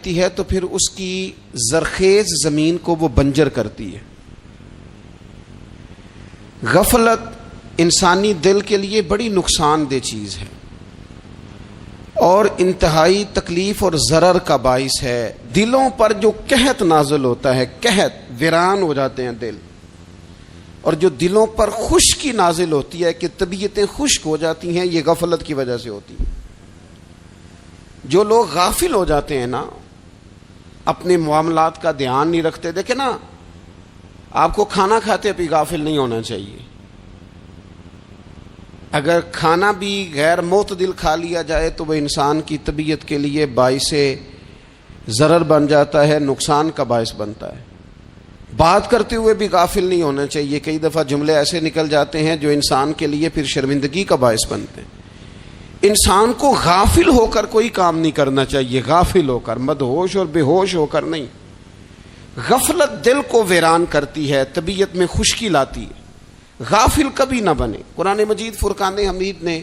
لیتی ہے تو پھر اس کی زرخیز زمین کو وہ بنجر کرتی ہے۔ غفلت انسانی دل کے لیے بڑی نقصان دہ چیز ہے اور انتہائی تکلیف اور ضرر کا باعث ہے۔ دلوں پر جو قحط نازل ہوتا ہے، قحط، ویران ہو جاتے ہیں دل، اور جو دلوں پر خشکی نازل ہوتی ہے کہ طبیعتیں خشک ہو جاتی ہیں، یہ غفلت کی وجہ سے ہوتی ہے۔ جو لوگ غافل ہو جاتے ہیں نا، اپنے معاملات کا دھیان نہیں رکھتے، دیکھیں نا، آپ کو کھانا کھاتے بھی غافل نہیں ہونا چاہیے۔ اگر کھانا بھی غیر معتدل کھا لیا جائے تو وہ انسان کی طبیعت کے لیے باعث ضرر بن جاتا ہے، نقصان کا باعث بنتا ہے۔ بات کرتے ہوئے بھی غافل نہیں ہونا چاہیے، کئی دفعہ جملے ایسے نکل جاتے ہیں جو انسان کے لیے پھر شرمندگی کا باعث بنتے ہیں۔ انسان کو غافل ہو کر کوئی کام نہیں کرنا چاہیے، غافل ہو کر، مدہوش اور بے ہوش ہو کر نہیں۔ غفلت دل کو ویران کرتی ہے، طبیعت میں خشکی لاتی ہے۔ غافل کبھی نہ بنے۔ قرآن مجید فرقان حمید نے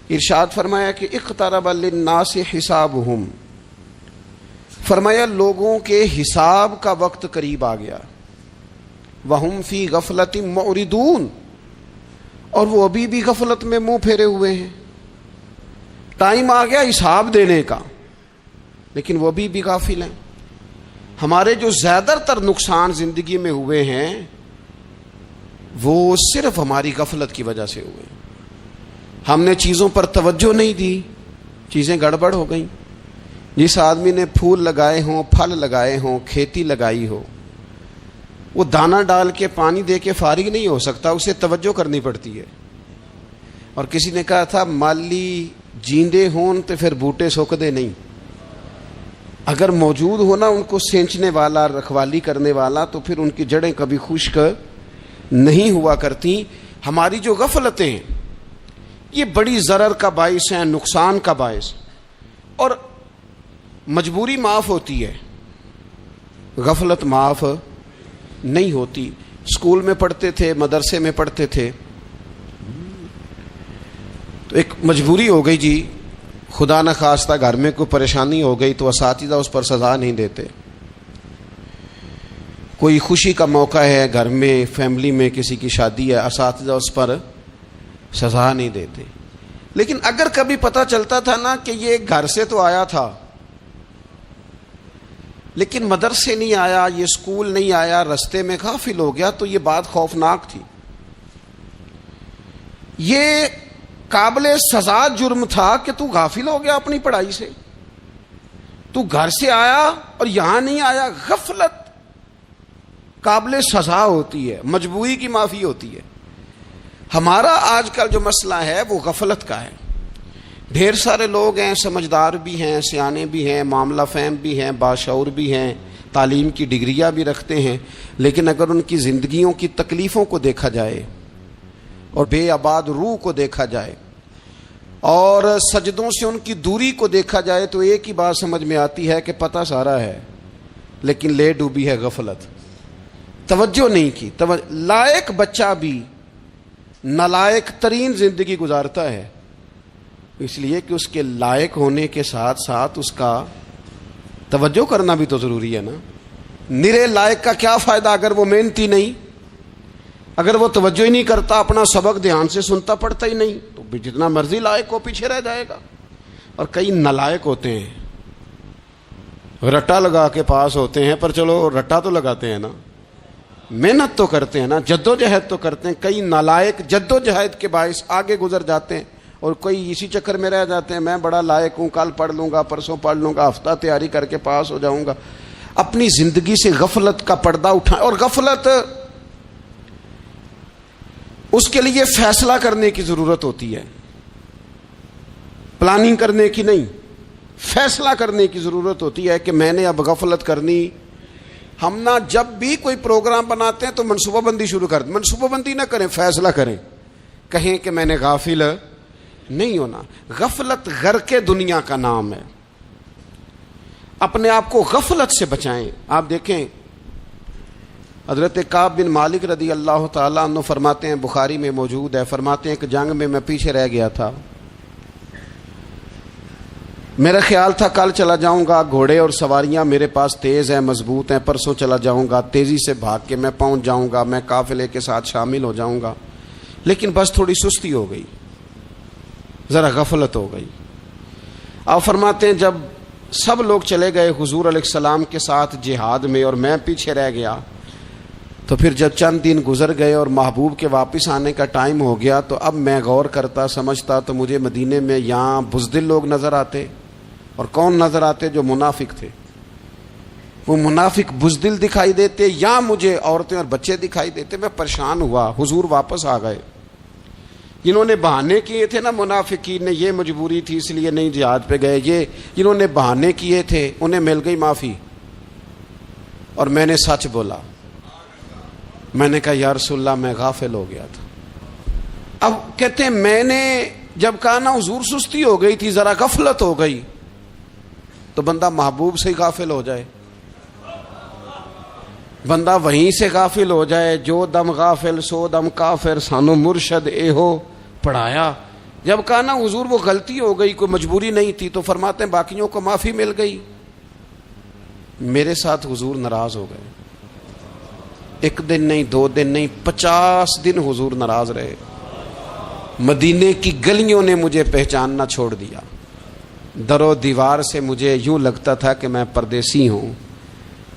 ارشاد فرمایا کہ اقترب للناس حسابہم، فرمایا لوگوں کے حساب کا وقت قریب آ گیا، وہم فی غفلۃ معرضون، اور وہ ابھی بھی غفلت میں منہ پھیرے ہوئے ہیں۔ ٹائم آ گیا حساب دینے کا، لیکن وہ ابھی بھی غافل ہیں۔ ہمارے جو زیادہ تر نقصان زندگی میں ہوئے ہیں وہ صرف ہماری غفلت کی وجہ سے ہوئے۔ ہم نے چیزوں پر توجہ نہیں دی، چیزیں گڑبڑ ہو گئیں۔ جس آدمی نے پھول لگائے ہوں، پھل لگائے ہوں، کھیتی لگائی ہو، وہ دانہ ڈال کے پانی دے کے فارغ نہیں ہو سکتا، اسے توجہ کرنی پڑتی ہے۔ اور کسی نے کہا تھا مالی جیندے ہون تو پھر بوٹے سوکدے نہیں، اگر موجود ہونا ان کو سینچنے والا، رکھوالی کرنے والا، تو پھر ان کی جڑیں کبھی خشک نہیں ہوا کرتی۔ ہماری جو غفلتیں ہیں یہ بڑی ضرر کا باعث ہیں، نقصان کا باعث، اور مجبوری معاف ہوتی ہے، غفلت معاف نہیں ہوتی۔ اسکول میں پڑھتے تھے، مدرسے میں پڑھتے تھے، تو ایک مجبوری ہو گئی جی، خدا نہ خواستہ گھر میں کوئی پریشانی ہو گئی تو اساتذہ اس پر سزا نہیں دیتے۔ کوئی خوشی کا موقع ہے گھر میں، فیملی میں کسی کی شادی ہے، اساتذہ اس پر سزا نہیں دیتے۔ لیکن اگر کبھی پتہ چلتا تھا نا کہ یہ گھر سے تو آیا تھا لیکن مدرسے نہیں آیا، یہ اسکول نہیں آیا، رستے میں غافل ہو گیا، تو یہ بات خوفناک تھی۔ یہ قابل سزا جرم تھا کہ تو غافل ہو گیا اپنی پڑھائی سے، تو گھر سے آیا اور یہاں نہیں آیا۔ غفلت قابل سزا ہوتی ہے، مجبوری کی معافی ہوتی ہے۔ ہمارا آج کل جو مسئلہ ہے وہ غفلت کا ہے۔ ڈھیر سارے لوگ ہیں، سمجھدار بھی ہیں، سیانے بھی ہیں، معاملہ فہم بھی ہیں، باشعور بھی ہیں، تعلیم کی ڈگریاں بھی رکھتے ہیں، لیکن اگر ان کی زندگیوں کی تکلیفوں کو دیکھا جائے اور بے آباد روح کو دیکھا جائے اور سجدوں سے ان کی دوری کو دیکھا جائے تو ایک ہی بات سمجھ میں آتی ہے کہ پتہ سارا ہے لیکن لے ڈوبی ہے غفلت، توجہ نہیں کی۔ لائق بچہ بھی نالائق ترین زندگی گزارتا ہے، اس لیے کہ اس کے لائق ہونے کے ساتھ ساتھ اس کا توجہ کرنا بھی تو ضروری ہے نا۔ نرے لائق کا کیا فائدہ اگر وہ محنتی نہیں، اگر وہ توجہ ہی نہیں کرتا، اپنا سبق دھیان سے سنتا پڑھتا ہی نہیں، تو جتنا مرضی لائق ہو پیچھے رہ جائے گا۔ اور کئی نالائق ہوتے ہیں، رٹا لگا کے پاس ہوتے ہیں، پر چلو رٹا تو لگاتے ہیں نا، محنت تو کرتے ہیں نا، جدوجہد تو کرتے ہیں۔ کئی نالائق جدوجہد کے باعث آگے گزر جاتے ہیں اور کوئی اسی چکر میں رہ جاتے ہیں، میں بڑا لائق ہوں، کل پڑھ لوں گا، پرسوں پڑھ لوں گا، ہفتہ تیاری کر کے پاس ہو جاؤں گا۔ اپنی زندگی سے غفلت کا پردہ اٹھائیں، اور غفلت اس کے لیے فیصلہ کرنے کی ضرورت ہوتی ہے، پلاننگ کرنے کی نہیں، فیصلہ کرنے کی ضرورت ہوتی ہے کہ میں نے اب غفلت کرنی۔ ہم نہ جب بھی کوئی پروگرام بناتے ہیں تو منصوبہ بندی شروع کر دیں، منصوبہ بندی نہ کریں، فیصلہ کریں، کہیں کہ میں نے غافل نہیں ہونا۔ غفلت غرق دنیا کا نام ہے، اپنے آپ کو غفلت سے بچائیں۔ آپ دیکھیں حضرت کعب بن مالک رضی اللہ تعالیٰ عنہ فرماتے ہیں، بخاری میں موجود ہے، فرماتے ہیں کہ جنگ میں پیچھے رہ گیا تھا، میرا خیال تھا کل چلا جاؤں گا، گھوڑے اور سواریاں میرے پاس تیز ہیں، مضبوط ہیں، پرسوں چلا جاؤں گا، تیزی سے بھاگ کے میں پہنچ جاؤں گا، میں قافلے کے ساتھ شامل ہو جاؤں گا، لیکن بس تھوڑی سستی ہو گئی، ذرا غفلت ہو گئی۔ آپ فرماتے ہیں جب سب لوگ چلے گئے حضور علیہ السلام کے ساتھ جہاد میں اور میں پیچھے رہ گیا، تو پھر جب چند دن گزر گئے اور محبوب کے واپس آنے کا ٹائم ہو گیا، تو اب میں غور کرتا سمجھتا تو مجھے مدینے میں یہاں بزدل لوگ نظر آتے، اور کون نظر آتے؟ جو منافق تھے، وہ منافق بزدل دکھائی دیتے، یا مجھے عورتیں اور بچے دکھائی دیتے۔ میں پریشان ہوا، حضور واپس آ گئے۔ جنہوں نے بہانے کیے تھے نا منافقین نے، یہ مجبوری تھی اس لیے نہیں جہاد پہ گئے، یہ جنہوں نے بہانے کیے تھے انہیں مل گئی معافی، اور میں نے سچ بولا۔ میں نے کہا یا رسول اللہ میں غافل ہو گیا تھا۔ اب کہتے ہیں میں نے جب کہا نا حضور سستی ہو گئی تھی، ذرا غفلت ہو گئی، تو بندہ محبوب سے ہی غافل ہو جائے، بندہ وہیں سے غافل ہو جائے۔ جو دم غافل سو دم کافر، سانو مرشد اے ہو پڑھایا۔ جب کہا نا حضور وہ غلطی ہو گئی، کوئی مجبوری نہیں تھی، تو فرماتے ہیں باقیوں کو معافی مل گئی، میرے ساتھ حضور ناراض ہو گئے۔ ایک دن نہیں، 2 دن نہیں، 50 دن حضور ناراض رہے۔ مدینے کی گلیوں نے مجھے پہچاننا چھوڑ دیا، در و دیوار سے مجھے یوں لگتا تھا کہ میں پردیسی ہوں۔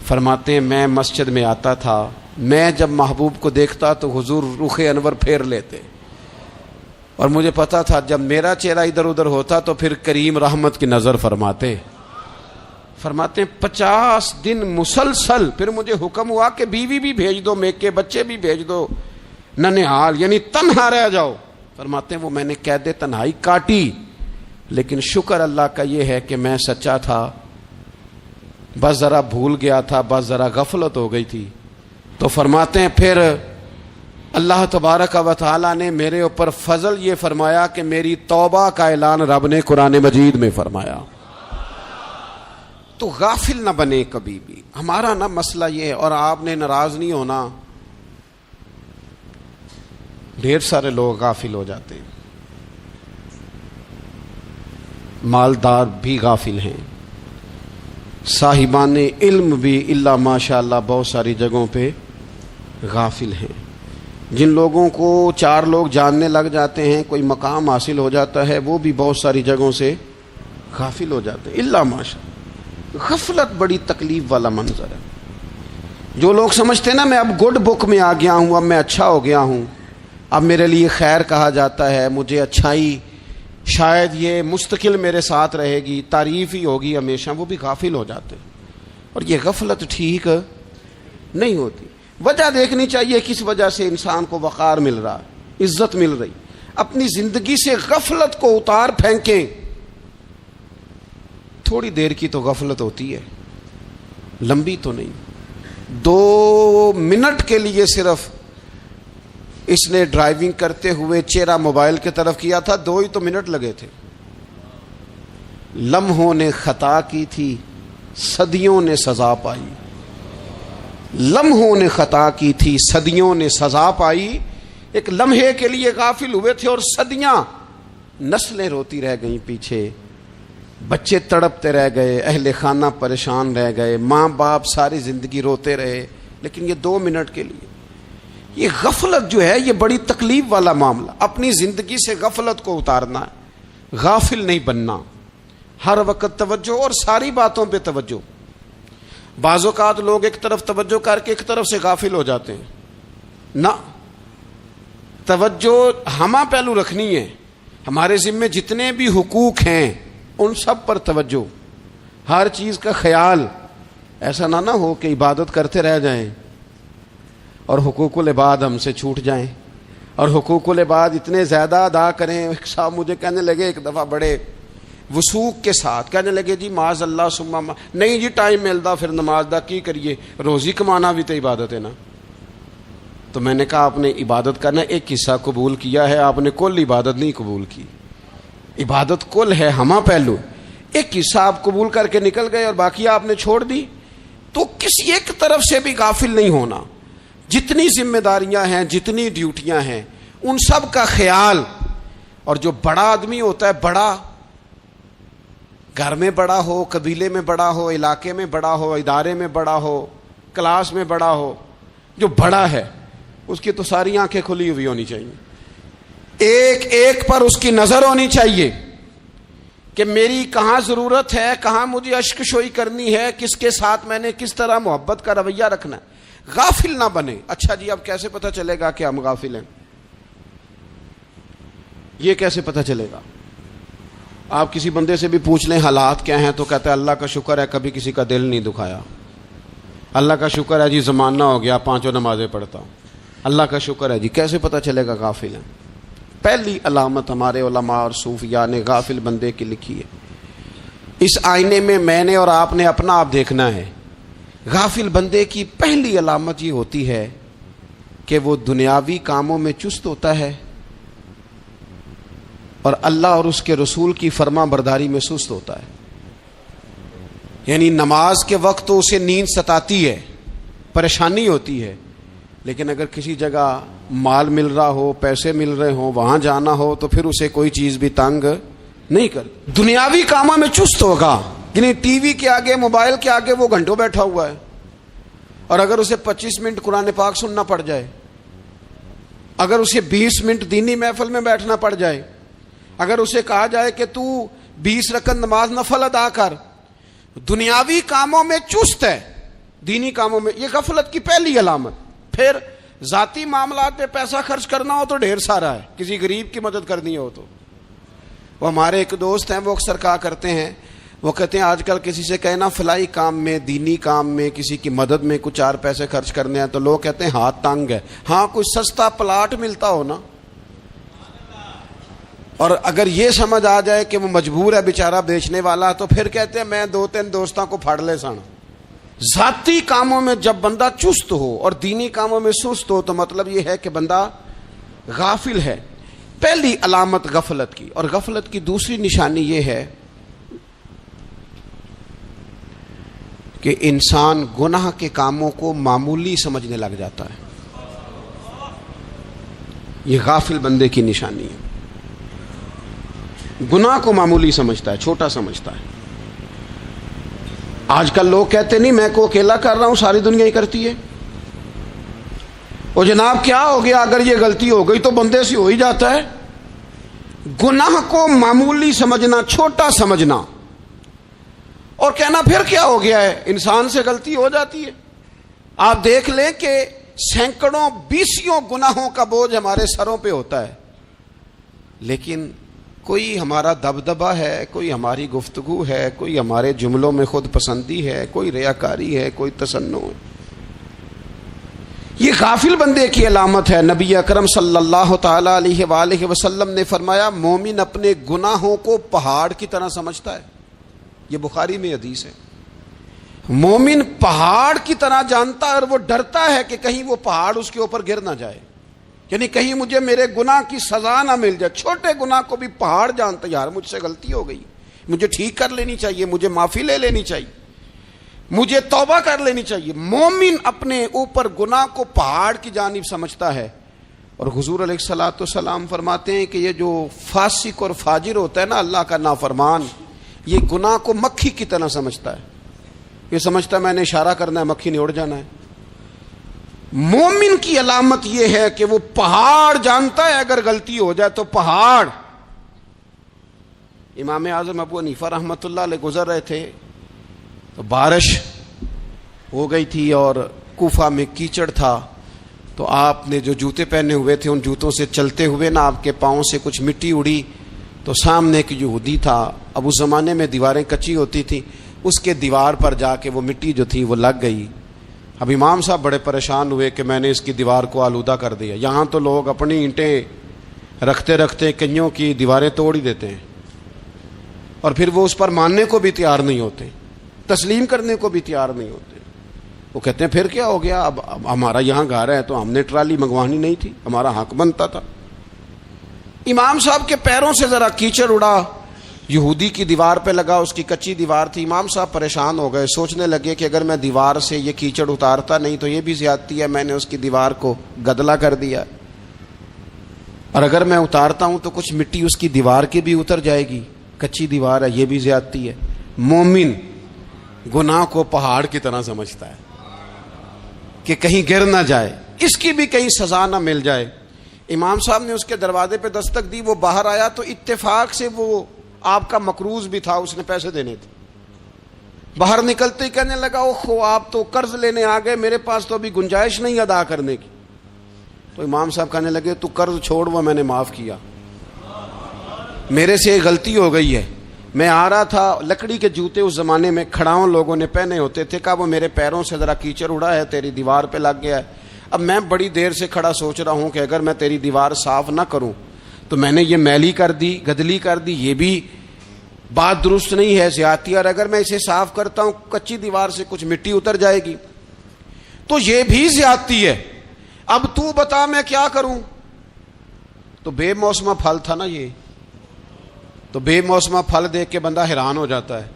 فرماتے ہیں میں مسجد میں آتا تھا، میں جب محبوب کو دیکھتا تو حضور رخ انور پھیر لیتے، اور مجھے پتا تھا جب میرا چہرہ ادھر ادھر ہوتا تو پھر کریم رحمت کی نظر فرماتے۔ فرماتے ہیں 50 دن مسلسل، پھر مجھے حکم ہوا کہ بیوی بھی بھیج دو، میکے بچے بھی بھیج دو، ننھال یعنی تنہا رہ جاؤ۔ فرماتے ہیں وہ میں نے قید تنہائی کاٹی، لیکن شکر اللہ کا یہ ہے کہ میں سچا تھا، بس ذرا بھول گیا تھا، بس ذرا غفلت ہو گئی تھی۔ تو فرماتے ہیں پھر اللہ تبارک و تعالی نے میرے اوپر فضل یہ فرمایا کہ میری توبہ کا اعلان رب نے قرآن مجید میں فرمایا۔ تو غافل نہ بنے کبھی بھی، ہمارا نا مسئلہ یہ ہے، اور آپ نے ناراض نہیں ہونا، ڈھیر سارے لوگ غافل ہو جاتے ہیں، مالدار بھی غافل ہیں، صاحبان علم بھی الا ماشاء اللہ بہت ساری جگہوں پہ غافل ہیں۔ جن لوگوں کو 4 لوگ جاننے لگ جاتے ہیں، کوئی مقام حاصل ہو جاتا ہے، وہ بھی بہت ساری جگہوں سے غافل ہو جاتے ہیں الا ماشاء اللہ۔ غفلت بڑی تکلیف والا منظر ہے۔ جو لوگ سمجھتے ہیں نا میں اب گڈ بک میں آ گیا ہوں، اب میں اچھا ہو گیا ہوں، اب میرے لیے خیر کہا جاتا ہے، مجھے اچھائی شاید یہ مستقل میرے ساتھ رہے گی، تعریف ہی ہوگی ہمیشہ، وہ بھی غافل ہو جاتے ہیں۔ اور یہ غفلت ٹھیک نہیں ہوتی۔ وجہ دیکھنی چاہیے کس وجہ سے انسان کو وقار مل رہا، عزت مل رہی۔ اپنی زندگی سے غفلت کو اتار پھینکیں۔ تھوڑی دیر کی تو غفلت ہوتی ہے، لمبی تو نہیں۔ 2 منٹ کے لیے صرف اس نے ڈرائیونگ کرتے ہوئے چہرہ موبائل کی طرف کیا تھا، 2 ہی تو منٹ لگے تھے۔ لمحوں نے خطا کی تھی، صدیوں نے سزا پائی۔ لمحوں نے خطا کی تھی، صدیوں نے سزا پائی۔ ایک لمحے کے لیے غافل ہوئے تھے اور صدیاں، نسلیں روتی رہ گئیں پیچھے، بچے تڑپتے رہ گئے، اہل خانہ پریشان رہ گئے، ماں باپ ساری زندگی روتے رہے، لیکن یہ 2 منٹ کے لیے۔ یہ غفلت جو ہے یہ بڑی تکلیف والا معاملہ۔ اپنی زندگی سے غفلت کو اتارنا ہے، غافل نہیں بننا، ہر وقت توجہ اور ساری باتوں پہ توجہ۔ بعض اوقات لوگ ایک طرف توجہ کر کے ایک طرف سے غافل ہو جاتے ہیں، نہ، توجہ ہمہ پہلو رکھنی ہے۔ ہمارے ذمے جتنے بھی حقوق ہیں ان سب پر توجہ، ہر چیز کا خیال، ایسا نہ ہو کہ عبادت کرتے رہ جائیں اور حقوق العباد ہم سے چھوٹ جائیں، اور حقوق العباد اتنے زیادہ ادا کریں۔ ایک صاحب مجھے کہنے لگے ایک دفعہ بڑے وثوق کے ساتھ، کہنے لگے جی معاذ اللہ ثم نہیں جی ٹائم ملتا پھر نماز دا کی کریے، روزی کمانا بھی تو عبادت ہے نا۔ تو میں نے کہا آپ نے عبادت کرنا ایک حصہ قبول کیا ہے، آپ نے کل عبادت نہیں قبول کی۔ عبادت کل ہے، ہمہ پہلو، ایک حصہ آپ قبول کر کے نکل گئے اور باقی آپ نے چھوڑ دی۔ تو کسی ایک طرف سے بھی غافل نہیں ہونا، جتنی ذمہ داریاں ہیں، جتنی ڈیوٹیاں ہیں، ان سب کا خیال۔ اور جو بڑا آدمی ہوتا ہے، بڑا گھر میں بڑا ہو، قبیلے میں بڑا ہو، علاقے میں بڑا ہو، ادارے میں بڑا ہو، کلاس میں بڑا ہو، جو بڑا ہے اس کی تو ساری آنکھیں کھلی ہوئی ہونی چاہیے، ایک ایک پر اس کی نظر ہونی چاہیے کہ میری کہاں ضرورت ہے، کہاں مجھے اشک شوئی کرنی ہے، کس کے ساتھ میں نے کس طرح محبت کا رویہ رکھنا ہے، غافل نہ بنے۔ اچھا جی، اب کیسے پتہ چلے گا کہ ہم غافل ہیں؟ یہ کیسے پتہ چلے گا؟ آپ کسی بندے سے بھی پوچھ لیں حالات کیا ہیں تو کہتا ہے اللہ کا شکر ہے کبھی کسی کا دل نہیں دکھایا، اللہ کا شکر ہے جی زمانہ ہو گیا 5 نمازیں پڑھتا ہوں، اللہ کا شکر ہے جی۔ کیسے پتہ چلے گا غافل ہیں؟ پہلی علامت ہمارے علماء اور صوفیاء نے غافل بندے کی لکھی ہے۔ اس آئینے میں میں نے اور آپ نے اپنا آپ دیکھنا ہے۔ غافل بندے کی پہلی علامت یہ ہوتی ہے کہ وہ دنیاوی کاموں میں چست ہوتا ہے اور اللہ اور اس کے رسول کی فرما برداری میں سست ہوتا ہے۔ یعنی نماز کے وقت تو اسے نیند ستاتی ہے، پریشانی ہوتی ہے، لیکن اگر کسی جگہ مال مل رہا ہو، پیسے مل رہے ہوں، وہاں جانا ہو تو پھر اسے کوئی چیز بھی تنگ نہیں کر۔ دنیاوی کاموں میں چست ہوگا، یعنی ٹی وی کے آگے، موبائل کے آگے وہ گھنٹوں بیٹھا ہوا ہے، اور اگر اسے 25 منٹ قرآن پاک سننا پڑ جائے، اگر اسے 20 منٹ دینی محفل میں بیٹھنا پڑ جائے، اگر اسے کہا جائے کہ تو 20 رکعت نماز نفل ادا کر، دنیاوی کاموں میں چست ہے، دینی کاموں میں، یہ غفلت کی پہلی علامت۔ پھر ذاتی معاملات میں پیسہ خرچ کرنا ہو تو ڈھیر سارا ہے، کسی غریب کی مدد کرنی ہو تو۔ وہ ہمارے ایک دوست ہیں، وہ اکثر کہا کرتے ہیں، وہ کہتے ہیں آج کل کسی سے کہنا فلائی کام میں، دینی کام میں، کسی کی مدد میں کچھ 4 پیسے خرچ کرنے ہیں تو لوگ کہتے ہیں ہاتھ تنگ ہے۔ ہاں، کوئی سستا پلاٹ ملتا ہو نا، اور اگر یہ سمجھ آ جائے کہ وہ مجبور ہے بیچارہ بیچنے والا، تو پھر کہتے ہیں میں 2-3 دوستوں کو پھاڑ لے سن۔ ذاتی کاموں میں جب بندہ چست ہو اور دینی کاموں میں سست ہو تو مطلب یہ ہے کہ بندہ غافل ہے۔ پہلی علامت غفلت کی۔ اور غفلت کی دوسری نشانی یہ ہے کہ انسان گناہ کے کاموں کو معمولی سمجھنے لگ جاتا ہے۔ یہ غافل بندے کی نشانی ہے، گناہ کو معمولی سمجھتا ہے، چھوٹا سمجھتا ہے۔ آج کل لوگ کہتے نہیں میں کو اکیلا کر رہا ہوں، ساری دنیا ہی کرتی ہے۔ اور جناب کیا ہو گیا اگر یہ غلطی ہو گئی تو بندے سے ہو ہی جاتا ہے۔ گناہ کو معمولی سمجھنا، چھوٹا سمجھنا، اور کہنا پھر کیا ہو گیا ہے، انسان سے غلطی ہو جاتی ہے۔ آپ دیکھ لیں کہ سینکڑوں بیسیوں گناہوں کا بوجھ ہمارے سروں پہ ہوتا ہے، لیکن کوئی ہمارا دبدبہ ہے، کوئی ہماری گفتگو ہے، کوئی ہمارے جملوں میں خود پسندی ہے، کوئی ریاکاری ہے، کوئی تصنع ہے۔ یہ غافل بندے کی علامت ہے۔ نبی اکرم صلی اللہ تعالی علیہ وآلہ وسلم نے فرمایا مومن اپنے گناہوں کو پہاڑ کی طرح سمجھتا ہے۔ یہ بخاری میں حدیث ہے۔ مومن پہاڑ کی طرح جانتا ہے اور وہ ڈرتا ہے کہ کہیں وہ پہاڑ اس کے اوپر گر نہ جائے، یعنی کہیں مجھے میرے گناہ کی سزا نہ مل جائے۔ چھوٹے گناہ کو بھی پہاڑ جانتا ہے، یار مجھ سے غلطی ہو گئی، مجھے ٹھیک کر لینی چاہیے، مجھے معافی لے لینی چاہیے، مجھے توبہ کر لینی چاہیے۔ مومن اپنے اوپر گناہ کو پہاڑ کی جانب سمجھتا ہے۔ اور حضور علیہ الصلوۃ والسلام فرماتے ہیں کہ یہ جو فاسق اور فاجر ہوتا ہے نا، اللہ کا نافرمان، یہ گناہ کو مکھی کی طرح سمجھتا ہے۔ یہ سمجھتا ہے میں نے اشارہ کرنا ہے، مکھی نے اڑ جانا ہے۔ مومن کی علامت یہ ہے کہ وہ پہاڑ جانتا ہے، اگر غلطی ہو جائے تو پہاڑ۔ امام اعظم ابو حنیفہ رحمۃ اللہ علیہ گزر رہے تھے تو بارش ہو گئی تھی اور کوفہ میں کیچڑ تھا، تو آپ نے جو جوتے پہنے ہوئے تھے ان جوتوں سے چلتے ہوئے نا آپ کے پاؤں سے کچھ مٹی اڑی، تو سامنے ایک یہودی تھا، اب اس زمانے میں دیواریں کچی ہوتی تھیں، اس کے دیوار پر جا کے وہ مٹی جو تھی وہ لگ گئی۔ اب امام صاحب بڑے پریشان ہوئے کہ میں نے اس کی دیوار کو آلودہ کر دیا۔ یہاں تو لوگ اپنی اینٹیں رکھتے رکھتے کئیوں کی دیواریں توڑ ہی دیتے ہیں، اور پھر وہ اس پر ماننے کو بھی تیار نہیں ہوتے، تسلیم کرنے کو بھی تیار نہیں ہوتے۔ وہ کہتے ہیں پھر کیا ہو گیا، اب ہمارا یہاں گھر ہے تو ہم نے ٹرالی منگوانی نہیں تھی، ہمارا حق بنتا تھا۔ امام صاحب کے پیروں سے ذرا کیچڑ اڑا، یہودی کی دیوار پہ لگا، اس کی کچی دیوار تھی۔ امام صاحب پریشان ہو گئے، سوچنے لگے کہ اگر میں دیوار سے یہ کیچڑ اتارتا نہیں تو یہ بھی زیادتی ہے، میں نے اس کی دیوار کو گدلا کر دیا، اور اگر میں اتارتا ہوں تو کچھ مٹی اس کی دیوار کی بھی اتر جائے گی۔ کچی دیوار ہے، یہ بھی زیادتی ہے۔ مومن گناہ کو پہاڑ کی طرح سمجھتا ہے کہ کہیں گر نہ جائے، اس کی بھی کہیں سزا نہ مل جائے۔ امام صاحب نے اس کے دروازے پہ دستک دی، وہ باہر آیا تو اتفاق سے وہ آپ کا مقروض بھی تھا، اس نے پیسے دینے تھے۔ باہر نکلتے ہی کہنے لگا اوہ آپ تو قرض لینے آ گئے، میرے پاس تو ابھی گنجائش نہیں ادا کرنے کی۔ تو امام صاحب کہنے لگے تو قرض چھوڑ، وہ میں نے معاف کیا، میرے سے غلطی ہو گئی ہے۔ میں آ رہا تھا، لکڑی کے جوتے اس زمانے میں کھڑاؤں لوگوں نے پہنے ہوتے تھے، کہا وہ میرے پیروں سے ذرا کیچڑ اڑا ہے، تیری دیوار پہ لگ گیا ہے۔ اب میں بڑی دیر سے کھڑا سوچ رہا ہوں کہ اگر میں تیری دیوار صاف نہ کروں تو میں نے یہ میلی کر دی، گدلی کر دی، یہ بھی بات درست نہیں ہے، زیادتی، اور اگر میں اسے صاف کرتا ہوں کچی دیوار سے کچھ مٹی اتر جائے گی تو یہ بھی زیادتی ہے، اب تو بتا میں کیا کروں۔ تو بے موسمہ پھل تھا نا یہ، تو بے موسمہ پھل دیکھ کے بندہ حیران ہو جاتا ہے،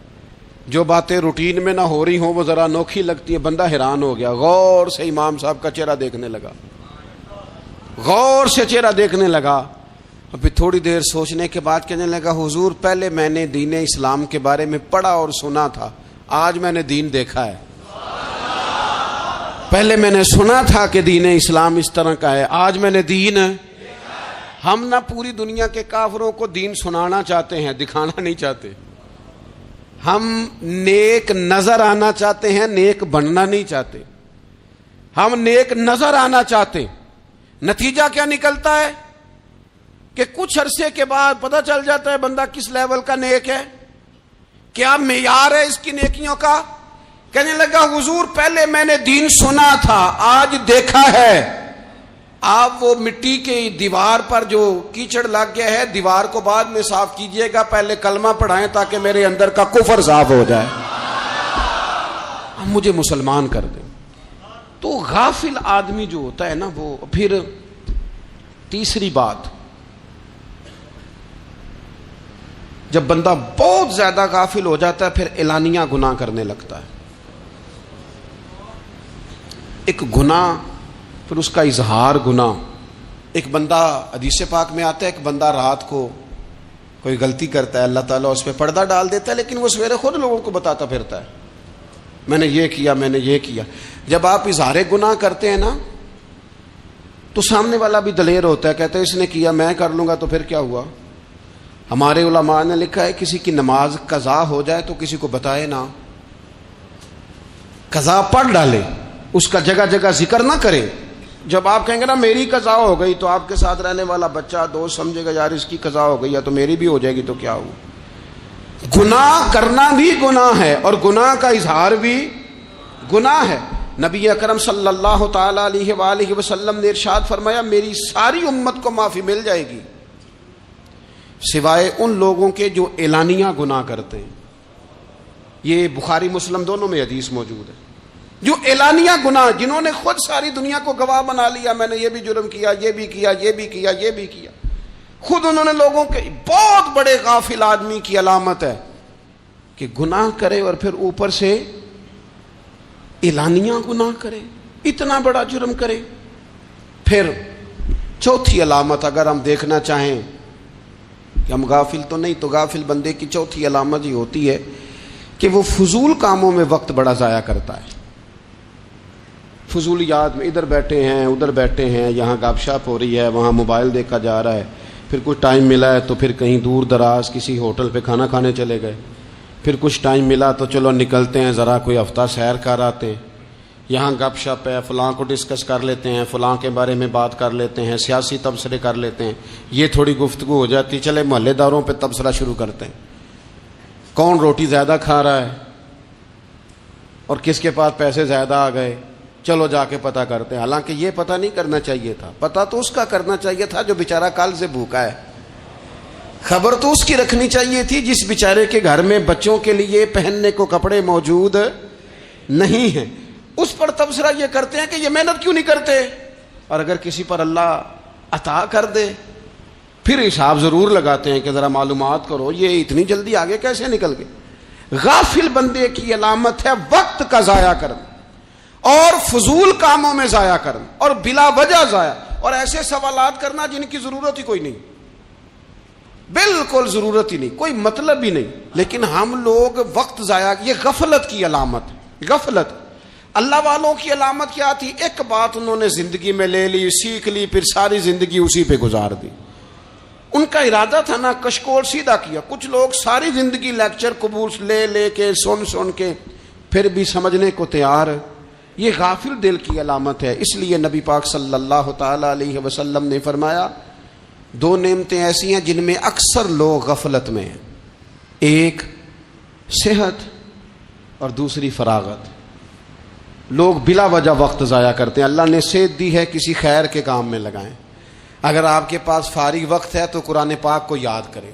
جو باتیں روٹین میں نہ ہو رہی ہوں وہ ذرا انوکھی لگتی ہے، بندہ حیران ہو گیا، غور سے امام صاحب کا چہرہ دیکھنے لگا، غور سے چہرہ دیکھنے لگا، اور پھر تھوڑی دیر سوچنے کے بعد کہنے لگا حضور پہلے میں نے دین اسلام کے بارے میں پڑھا اور سنا تھا، آج میں نے دین دیکھا ہے۔ پہلے میں نے سنا تھا کہ دین اسلام اس طرح کا ہے، آج میں نے دین۔ ہم نہ پوری دنیا کے کافروں کو دین سنانا چاہتے ہیں، دکھانا نہیں چاہتے، ہم نیک نظر آنا چاہتے ہیں، نیک بننا نہیں چاہتے، ہم نیک نظر آنا چاہتے۔ نتیجہ کیا نکلتا ہے کہ کچھ عرصے کے بعد پتہ چل جاتا ہے بندہ کس لیول کا نیک ہے، کیا معیار ہے اس کی نیکیوں کا۔ کہنے لگا حضور پہلے میں نے دین سنا تھا، آج دیکھا ہے۔ آپ وہ مٹی کی دیوار پر جو کیچڑ لگ گیا ہے، دیوار کو بعد میں صاف کیجئے گا، پہلے کلمہ پڑھائیں تاکہ میرے اندر کا کفر صاف ہو جائے، مجھے مسلمان کر دیں۔ تو غافل آدمی جو ہوتا ہے نا، وہ پھر تیسری بات، جب بندہ بہت زیادہ غافل ہو جاتا ہے پھر اعلانیہ گناہ کرنے لگتا ہے۔ ایک گناہ، پھر اس کا اظہار گناہ۔ ایک بندہ، حدیث پاک میں آتا ہے، ایک بندہ رات کو کوئی غلطی کرتا ہے، اللہ تعالیٰ اس پہ پردہ ڈال دیتا ہے، لیکن وہ سویرے خود لوگوں کو بتاتا پھرتا ہے میں نے یہ کیا، میں نے یہ کیا۔ جب آپ اظہار گناہ کرتے ہیں نا تو سامنے والا بھی دلیر ہوتا ہے، کہتا ہے اس نے کیا میں کر لوں گا تو پھر کیا ہوا۔ ہمارے علماء نے لکھا ہے کسی کی نماز قضا ہو جائے تو کسی کو بتائے نہ، قضا پڑھ ڈالے، اس کا جگہ جگہ ذکر نہ کرے۔ جب آپ کہیں گے نا میری قضا ہو گئی تو آپ کے ساتھ رہنے والا بچہ دوست سمجھے گا یار اس کی قضا ہو گئی ہے تو میری بھی ہو جائے گی تو کیا ہو۔ گناہ کرنا بھی گناہ ہے اور گناہ کا اظہار بھی گناہ ہے۔ نبی اکرم صلی اللہ تعالی علیہ وآلہ وسلم نے ارشاد فرمایا میری ساری امت کو معافی مل جائے گی سوائے ان لوگوں کے جو اعلانیہ گناہ کرتے ہیں۔ یہ بخاری مسلم دونوں میں حدیث موجود ہے۔ جو اعلانیہ گناہ، جنہوں نے خود ساری دنیا کو گواہ بنا لیا، میں نے یہ بھی جرم کیا، یہ بھی کیا، یہ بھی کیا، یہ بھی کیا، خود انہوں نے لوگوں کے، بہت بڑے غافل آدمی کی علامت ہے کہ گناہ کرے اور پھر اوپر سے اعلانیہ گناہ کرے، اتنا بڑا جرم کرے۔ پھر چوتھی علامت اگر ہم دیکھنا چاہیں کہ ہم غافل تو نہیں، تو غافل بندے کی چوتھی علامت یہ ہوتی ہے کہ وہ فضول کاموں میں وقت بڑا ضائع کرتا ہے۔ فضولیات میں ادھر بیٹھے ہیں، ادھر بیٹھے ہیں، یہاں گپ شپ ہو رہی ہے، وہاں موبائل دیکھا جا رہا ہے، پھر کچھ ٹائم ملا ہے تو پھر کہیں دور دراز کسی ہوٹل پہ کھانا کھانے چلے گئے، پھر کچھ ٹائم ملا تو چلو نکلتے ہیں ذرا کوئی ہفتہ سیر کر آتے ہیں، یہاں گپ شپ ہے، فلاں کو ڈسکس کر لیتے ہیں، فلاں کے بارے میں بات کر لیتے ہیں، سیاسی تبصرے کر لیتے ہیں، یہ تھوڑی گفتگو ہو جاتی، چلے محلے داروں پہ تبصرہ شروع کرتے ہیں، کون روٹی زیادہ کھا رہا ہے اور کس کے پاس پیسے زیادہ آ گئے، چلو جا کے پتہ کرتے ہیں۔ حالانکہ یہ پتہ نہیں کرنا چاہیے تھا، پتہ تو اس کا کرنا چاہیے تھا جو بیچارہ کل سے بھوکا ہے، خبر تو اس کی رکھنی چاہیے تھی جس بیچارے کے گھر میں بچوں کے لیے پہننے کو کپڑے موجود نہیں ہیں، اس پر تبصرہ یہ کرتے ہیں کہ یہ محنت کیوں نہیں کرتے، اور اگر کسی پر اللہ عطا کر دے پھر حساب ضرور لگاتے ہیں کہ ذرا معلومات کرو یہ اتنی جلدی آگے کیسے نکل گئے۔ غافل بندے کی علامت ہے وقت کا ضائع کرنا اور فضول کاموں میں ضائع کرنا اور بلا وجہ ضائع، اور ایسے سوالات کرنا جن کی ضرورت ہی کوئی نہیں۔ بالکل ضرورت ہی نہیں، کوئی مطلب ہی نہیں، لیکن ہم لوگ وقت ضائع، یہ غفلت کی علامت، غفلت۔ اللہ والوں کی علامت کیا تھی؟ ایک بات انہوں نے زندگی میں لے لی، سیکھ لی، پھر ساری زندگی اسی پہ گزار دی۔ ان کا ارادہ تھا نا کشکول سیدھا کیا۔ کچھ لوگ ساری زندگی لیکچر قبول لے کے سن کے پھر بھی سمجھنے کو تیار، یہ غافل دل کی علامت ہے۔ اس لیے نبی پاک صلی اللہ تعالی علیہ وسلم نے فرمایا دو نعمتیں ایسی ہیں جن میں اکثر لوگ غفلت میں ہیں، ایک صحت اور دوسری فراغت۔ لوگ بلا وجہ وقت ضائع کرتے ہیں۔ اللہ نے صحت دی ہے، کسی خیر کے کام میں لگائیں۔ اگر آپ کے پاس فارغ وقت ہے تو قرآن پاک کو یاد کریں،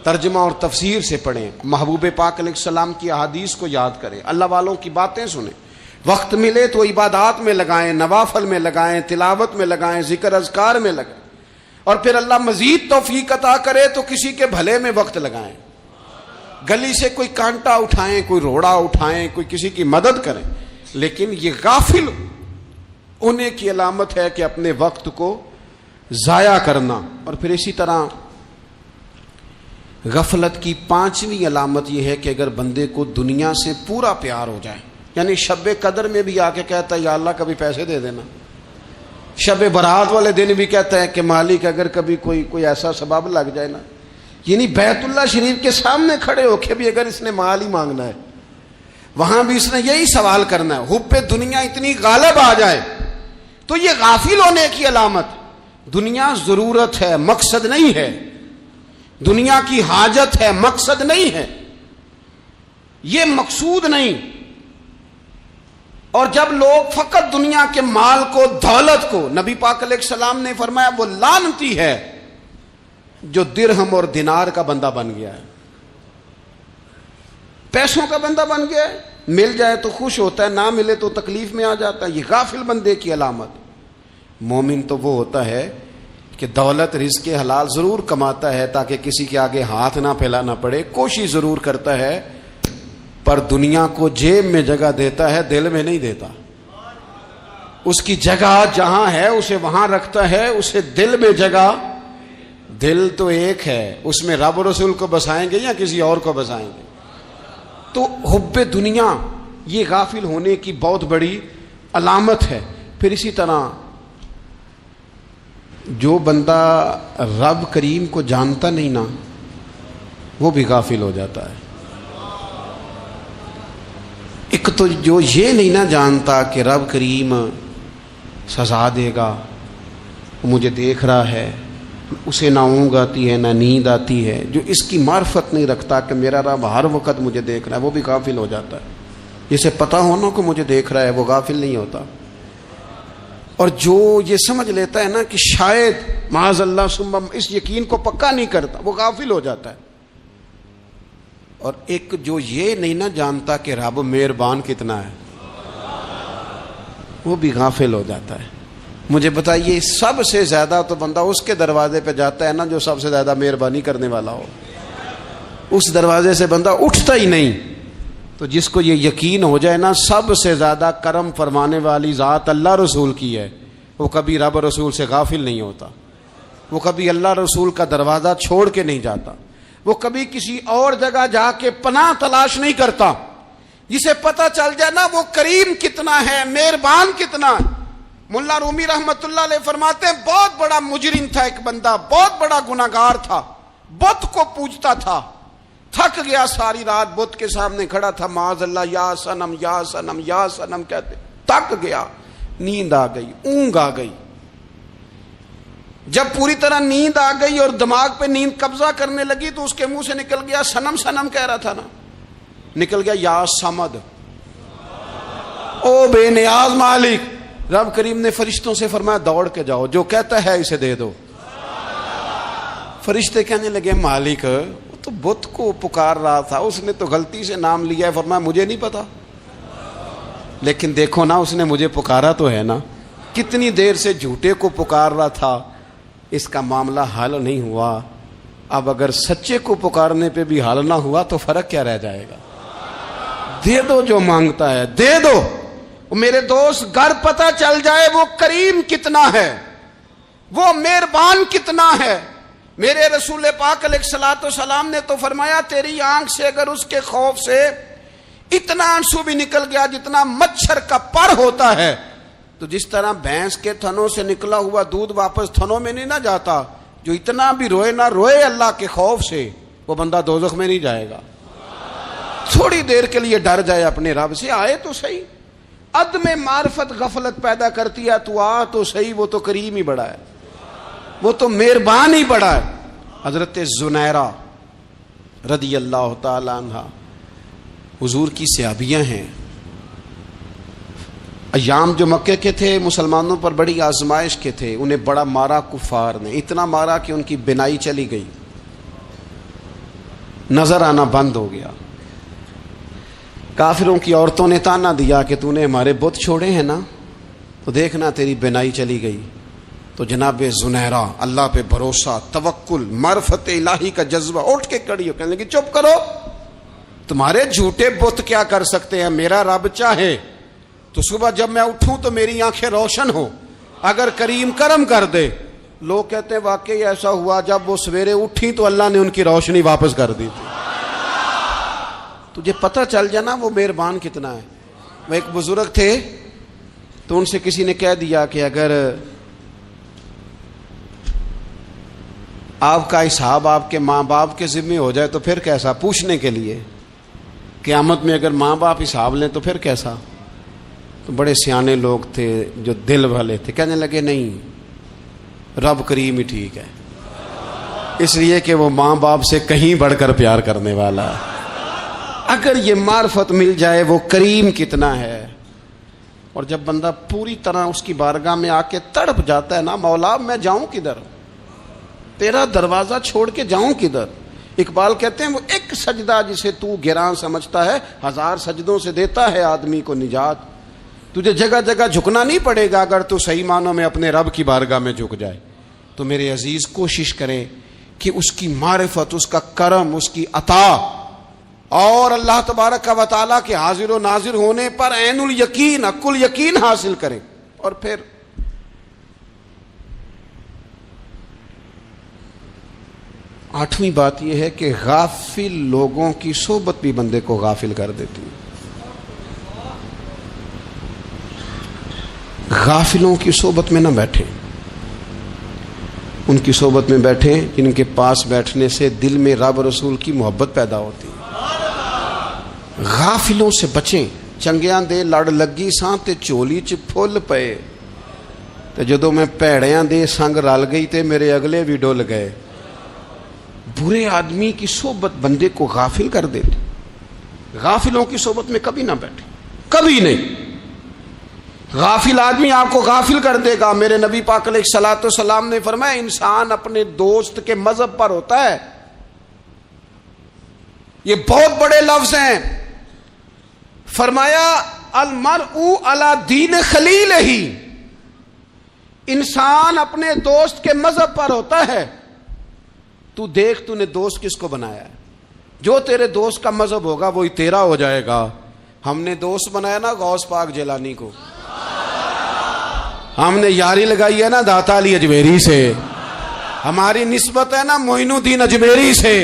ترجمہ اور تفسیر سے پڑھیں، محبوب پاک علیہ السلام کی احادیث کو یاد کریں، اللہ والوں کی باتیں سنیں۔ وقت ملے تو عبادات میں لگائیں، نوافل میں لگائیں، تلاوت میں لگائیں، ذکر اذکار میں لگائیں، اور پھر اللہ مزید توفیق عطا کرے تو کسی کے بھلے میں وقت لگائیں۔ گلی سے کوئی کانٹا اٹھائیں، کوئی روڑا اٹھائیں، کوئی کسی کی مدد کریں، لیکن یہ غافل ہونے کی علامت ہے کہ اپنے وقت کو ضائع کرنا۔ اور پھر اسی طرح غفلت کی پانچویں علامت یہ ہے کہ اگر بندے کو دنیا سے پورا پیار ہو جائے، یعنی شب قدر میں بھی آ کے کہتا ہے یا اللہ کبھی پیسے دے دینا، شب برات والے دن بھی کہتا ہے کہ مالک اگر کبھی کوئی ایسا سبب لگ جائے نا، یعنی بیت اللہ شریف کے سامنے کھڑے ہو کے بھی اگر اس نے مال ہی مانگنا ہے، وہاں بھی اس نے یہی سوال کرنا ہے، حب دنیا اتنی غالب آ جائے، تو یہ غافل ہونے کی علامت۔ دنیا ضرورت ہے، مقصد نہیں ہے، دنیا کی حاجت ہے، مقصد نہیں ہے، یہ مقصود نہیں۔ اور جب لوگ فقط دنیا کے مال کو، دولت کو، نبی پاک علیہ السلام نے فرمایا وہ لعنتی ہے جو درہم اور دینار کا بندہ بن گیا ہے، پیسوں کا بندہ بن گیا ہے، مل جائے تو خوش ہوتا ہے، نہ ملے تو تکلیف میں آ جاتا ہے۔ یہ غافل بندے کی علامت۔ مومن تو وہ ہوتا ہے کہ دولت رزق حلال ضرور کماتا ہے تاکہ کسی کے آگے ہاتھ نہ پھیلانا پڑے، کوشش ضرور کرتا ہے، پر دنیا کو جیب میں جگہ دیتا ہے، دل میں نہیں دیتا۔ اس کی جگہ جہاں ہے اسے وہاں رکھتا ہے، اسے دل میں جگہ، دل تو ایک ہے، اس میں رب رسول کو بسائیں گے یا کسی اور کو بسائیں گے؟ تو حب دنیا یہ غافل ہونے کی بہت بڑی علامت ہے۔ پھر اسی طرح جو بندہ رب کریم کو جانتا نہیں نا، وہ بھی غافل ہو جاتا ہے۔ ایک تو جو یہ نہیں نہ جانتا کہ رب کریم سزا دے گا، مجھے دیکھ رہا ہے، اسے نہ اونگ آتی ہے نہ نیند آتی ہے، جو اس کی معرفت نہیں رکھتا کہ میرا رب ہر وقت مجھے دیکھ رہا ہے، وہ بھی غافل ہو جاتا ہے۔ جسے پتہ ہونا کہ مجھے دیکھ رہا ہے وہ غافل نہیں ہوتا۔ اور جو یہ سمجھ لیتا ہے نا کہ شاید معاذ اللہ ثم، اس یقین کو پکا نہیں کرتا، وہ غافل ہو جاتا ہے۔ اور ایک جو یہ نہیں نہ جانتا کہ رب مہربان کتنا ہے، وہ بھی غافل ہو جاتا ہے۔ مجھے بتائیے سب سے زیادہ تو بندہ اس کے دروازے پہ جاتا ہے نا جو سب سے زیادہ مہربانی کرنے والا ہو، اس دروازے سے بندہ اٹھتا ہی نہیں۔ تو جس کو یہ یقین ہو جائے نا سب سے زیادہ کرم فرمانے والی ذات اللہ رسول کی ہے، وہ کبھی رب رسول سے غافل نہیں ہوتا، وہ کبھی اللہ رسول کا دروازہ چھوڑ کے نہیں جاتا، وہ کبھی کسی اور جگہ جا کے پناہ تلاش نہیں کرتا۔ جسے پتہ چل جائے نا وہ کریم کتنا ہے، مہربان کتنا ہے۔ ملا رومی رحمت اللہ علیہ فرماتے ہیں بہت بڑا مجرم تھا ایک بندہ، بہت بڑا گناہگار تھا، بت کو پوجتا تھا، تھک گیا، ساری رات بت کے سامنے کھڑا تھا، معاذ اللہ یا صنم یا صنم یا صنم کہتے، تھک گیا، نیند آ گئی، اونگ آ گئی۔ جب پوری طرح نیند آ گئی اور دماغ پہ نیند قبضہ کرنے لگی تو اس کے منہ سے نکل گیا، صنم صنم کہہ رہا تھا نا، نکل گیا یا صمد، او بے نیاز مالک۔ رب کریم نے فرشتوں سے فرمایا دوڑ کے جاؤ، جو کہتا ہے اسے دے دو۔ فرشتے کہنے لگے مالک وہ تو بت کو پکار رہا تھا، اس نے تو غلطی سے نام لیا ہے۔ فرمایا مجھے نہیں پتا، لیکن دیکھو نا اس نے مجھے پکارا تو ہے نا، کتنی دیر سے جھوٹے کو پکار رہا تھا، اس کا معاملہ حل نہیں ہوا، اب اگر سچے کو پکارنے پہ بھی حل نہ ہوا تو فرق کیا رہ جائے گا؟ دے دو جو مانگتا ہے، دے دو۔ میرے دوست گھر پتہ چل جائے وہ کریم کتنا ہے، وہ مہربان کتنا ہے، میرے رسول پاک علیہ الصلوۃ والسلام نے تو فرمایا تیری آنکھ سے اگر اس کے خوف سے اتنا آنسو بھی نکل گیا جتنا مچھر کا پر ہوتا ہے، تو جس طرح بھینس کے تھنوں سے نکلا ہوا دودھ واپس تھنوں میں نہیں نہ جاتا، جو اتنا بھی روئے نہ روئے اللہ کے خوف سے، وہ بندہ دوزخ میں نہیں جائے گا۔ تھوڑی دیر کے لیے ڈر جائے اپنے رب سے، آئے تو صحیح۔ عدم معرفت غفلت پیدا کرتی ہے، تو آ تو صحیح، وہ تو کریم ہی بڑا ہے، وہ تو مہربان ہی بڑا ہے۔ حضرت زنیرہ رضی اللہ تعالی عنہ حضور کی صحابیہ ہیں۔ ایام جو مکے کے تھے مسلمانوں پر بڑی آزمائش کے تھے، انہیں بڑا مارا کفار نے، اتنا مارا کہ ان کی بینائی چلی گئی، نظر آنا بند ہو گیا۔ کافروں کی عورتوں نے تانا دیا کہ تو نے ہمارے بت چھوڑے ہیں نا، تو دیکھنا تیری بینائی چلی گئی۔ تو جناب زنیرہ اللہ پہ بھروسہ، توکل، معرفت الہی کا جذبہ، اٹھ کے کھڑی ہو کہنے لگی چپ کرو، تمہارے جھوٹے بت کیا کر سکتے ہیں، میرا رب چاہے تو صبح جب میں اٹھوں تو میری آنکھیں روشن ہو، اگر کریم کرم کر دے۔ لوگ کہتے ہیں واقعی ایسا ہوا، جب وہ سویرے اٹھی تو اللہ نے ان کی روشنی واپس کر دی تھی۔ تجھے پتہ چل جانا وہ مہربان کتنا ہے۔ وہ ایک بزرگ تھے تو ان سے کسی نے کہہ دیا کہ اگر آپ کا حساب آپ کے ماں باپ کے ذمہ ہو جائے تو پھر کیسا، پوچھنے کے لیے قیامت میں اگر ماں باپ حساب لیں تو پھر کیسا۔ تو بڑے سیانے لوگ تھے جو دل والے تھے، کہنے لگے نہیں، رب کریم ہی ٹھیک ہے، اس لیے کہ وہ ماں باپ سے کہیں بڑھ کر پیار کرنے والا ہے۔ اگر یہ معرفت مل جائے وہ کریم کتنا ہے۔ اور جب بندہ پوری طرح اس کی بارگاہ میں آ کے تڑپ جاتا ہے نا، مولا میں جاؤں کدھر، تیرا دروازہ چھوڑ کے جاؤں کدھر۔ اقبال کہتے ہیں وہ ایک سجدہ جسے تو گراں سمجھتا ہے، 1000 سجدوں سے دیتا ہے آدمی کو نجات۔ تجھے جگہ جگہ جھکنا نہیں پڑے گا اگر تو صحیح معنوں میں اپنے رب کی بارگاہ میں جھک جائے۔ تو میرے عزیز کوشش کریں کہ اس کی معرفت، اس کا کرم، اس کی عطا اور اللہ تبارک و تعالیٰ کے حاضر و ناظر ہونے پر عین الیقین، حق الیقین حاصل کریں۔ اور پھر آٹھویں بات یہ ہے کہ غافل لوگوں کی صحبت بھی بندے کو غافل کر دیتی ہے۔ غافلوں کی صحبت میں نہ بیٹھیں، ان کی صحبت میں بیٹھیں جن کے پاس بیٹھنے سے دل میں رب رسول کی محبت پیدا ہوتی ہے۔ غافلوں سے بچیں۔ چنگیاں دے لڑ لگی ساں تے چولی چ پھل پئے، تے جدوں میں پیڑیاں دے سنگ رل گئی تے میرے اگلے بھی ڈول گئے۔ برے آدمی کی صحبت بندے کو غافل کر دیتی۔ غافلوں کی صحبت میں کبھی نہ بیٹھے، کبھی نہیں۔ غافل آدمی آپ کو غافل کر دے گا۔ میرے نبی پاک علیہ الصلوۃ والسلام نے فرمایا انسان اپنے دوست کے مذہب پر ہوتا ہے۔ یہ بہت بڑے لفظ ہیں۔ فرمایا المرء علی دین خلیلہ، انسان اپنے دوست کے مذہب پر ہوتا ہے۔ تو دیکھ تو نے دوست کس کو بنایا ہے، جو تیرے دوست کا مذہب ہوگا وہی تیرا ہو جائے گا۔ ہم نے دوست بنایا نا غوث پاک جیلانی کو، ہم نے یاری لگائی ہے نا داتا علی اجمیری سے، ہماری نسبت ہے نا معین الدین اجمیری سے،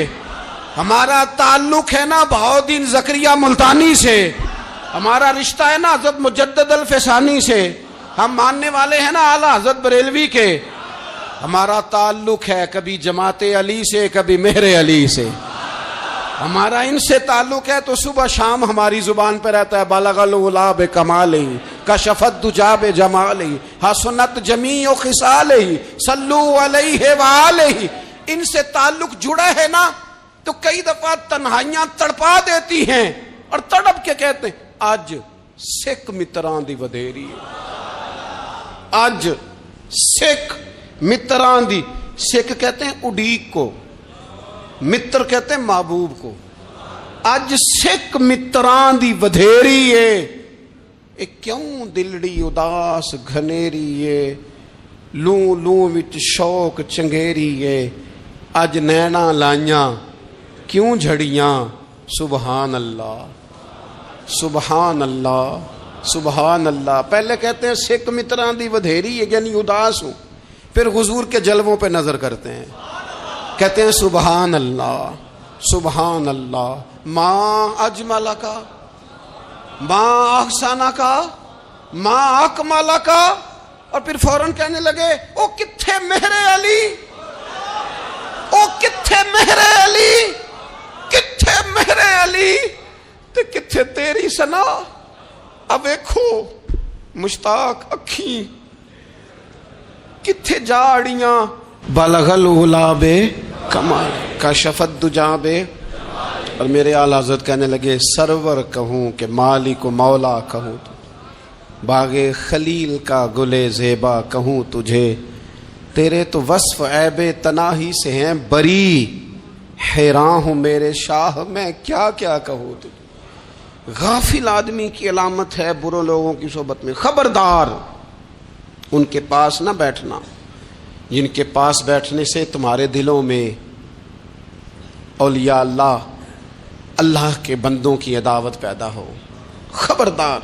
ہمارا تعلق ہے نا بہاؤالدین زکریا ملتانی سے، ہمارا رشتہ ہے نا حضرت مجدد الفسانی سے، ہم ماننے والے ہیں نا اعلیٰ حضرت بریلوی کے، ہمارا تعلق ہے کبھی جماعت علی سے کبھی مہر علی سے، ہمارا ان سے تعلق ہے تو صبح شام ہماری زبان پہ رہتا ہے بالغ العلا بکمالہ کشفت دجا بجمالہ حسنت جمیع خصالہ صلو علیہ وآلہ۔ ان سے تعلق جڑا ہے نا تو کئی دفعہ تنہائیاں تڑپا دیتی ہیں اور تڑپ کے کہتے ہیں اج سکھ متران دی ودھیری ہے، اج سکھ متران دی، سکھ کہتے ہیں اڈیق کو، متر کہتے ہیں محبوب کو، اج سکھ متران دی ودھیری ہے، اے کیوں دلڑی اداس گھنیری ہے، لوں لوں وچ شوق چنگیری ہے، اج نینا لائیاں کیوں جھڑیاں، سبحان اللہ سبحان اللہ سبحان اللہ۔ پہلے کہتے ہیں سکھ متران دی ودھیری ہے یعنی اداس ہوں، پھر حضور کے جلووں پہ نظر کرتے ہیں، کہتے ہیں سبحان اللہ سبحان اللہ، ما اجمل کا، ما احسن کا، ما اکمل کا، اور پھر فوراً کہنے لگے او کتھے مہر علی، او کتھے مہر علی، کتھے مہر علی تے کتھے تیری سنا۔ اب دیکھو مشتاق اکھیں کتھے جاڑیاں، بلغ العلا بے کمال کشفت دجا بے، اور میرے اعلی حضرت کہنے لگے سرور کہوں کہ مالک و مولا کہوں، باغ خلیل کا گلے زیبا کہوں تجھے، تیرے تو وصف عیب تناہی سے ہیں بری، حیران ہوں میرے شاہ میں کیا کیا کہوں تجھے۔ غافل آدمی کی علامت ہے برے لوگوں کی صحبت میں، خبردار ان کے پاس نہ بیٹھنا جن کے پاس بیٹھنے سے تمہارے دلوں میں اولیاء اللہ، اللہ کے بندوں کی عداوت پیدا ہو۔ خبردار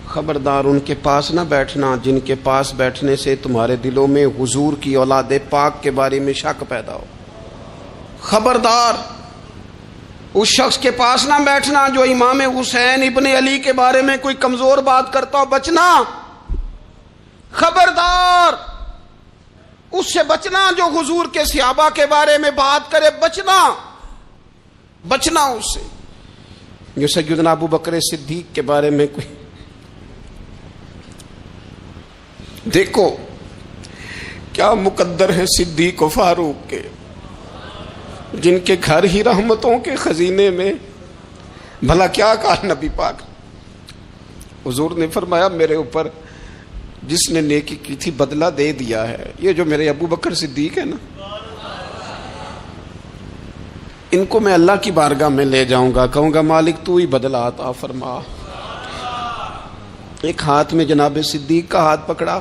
خبردار ان کے پاس نہ بیٹھنا جن کے پاس بیٹھنے سے تمہارے دلوں میں حضور کی اولاد پاک کے بارے میں شک پیدا ہو۔ خبردار اس شخص کے پاس نہ بیٹھنا جو امام حسین ابن علی کے بارے میں کوئی کمزور بات کرتا ہو، بچنا۔ خبردار اس سے بچنا جو حضور کے صحابہ کے بارے میں بات کرے، بچنا اس سے۔ جو سیدنا ابو بکر صدیق کے بارے میں کوئی، دیکھو کیا مقدر ہے صدیق و فاروق کے، جن کے گھر ہی رحمتوں کے خزینے میں۔ بھلا کیا کہا نبی پاک، حضور نے فرمایا میرے اوپر جس نے نیکی کی تھی بدلہ دے دیا ہے۔ یہ جو میرے ابو بکر صدیق ہے نا، ان کو میں اللہ کی بارگاہ میں لے جاؤں گا، کہوں گا مالک تو ہی بدلہ عطا فرما۔ ایک ہاتھ میں جناب صدیق کا ہاتھ پکڑا،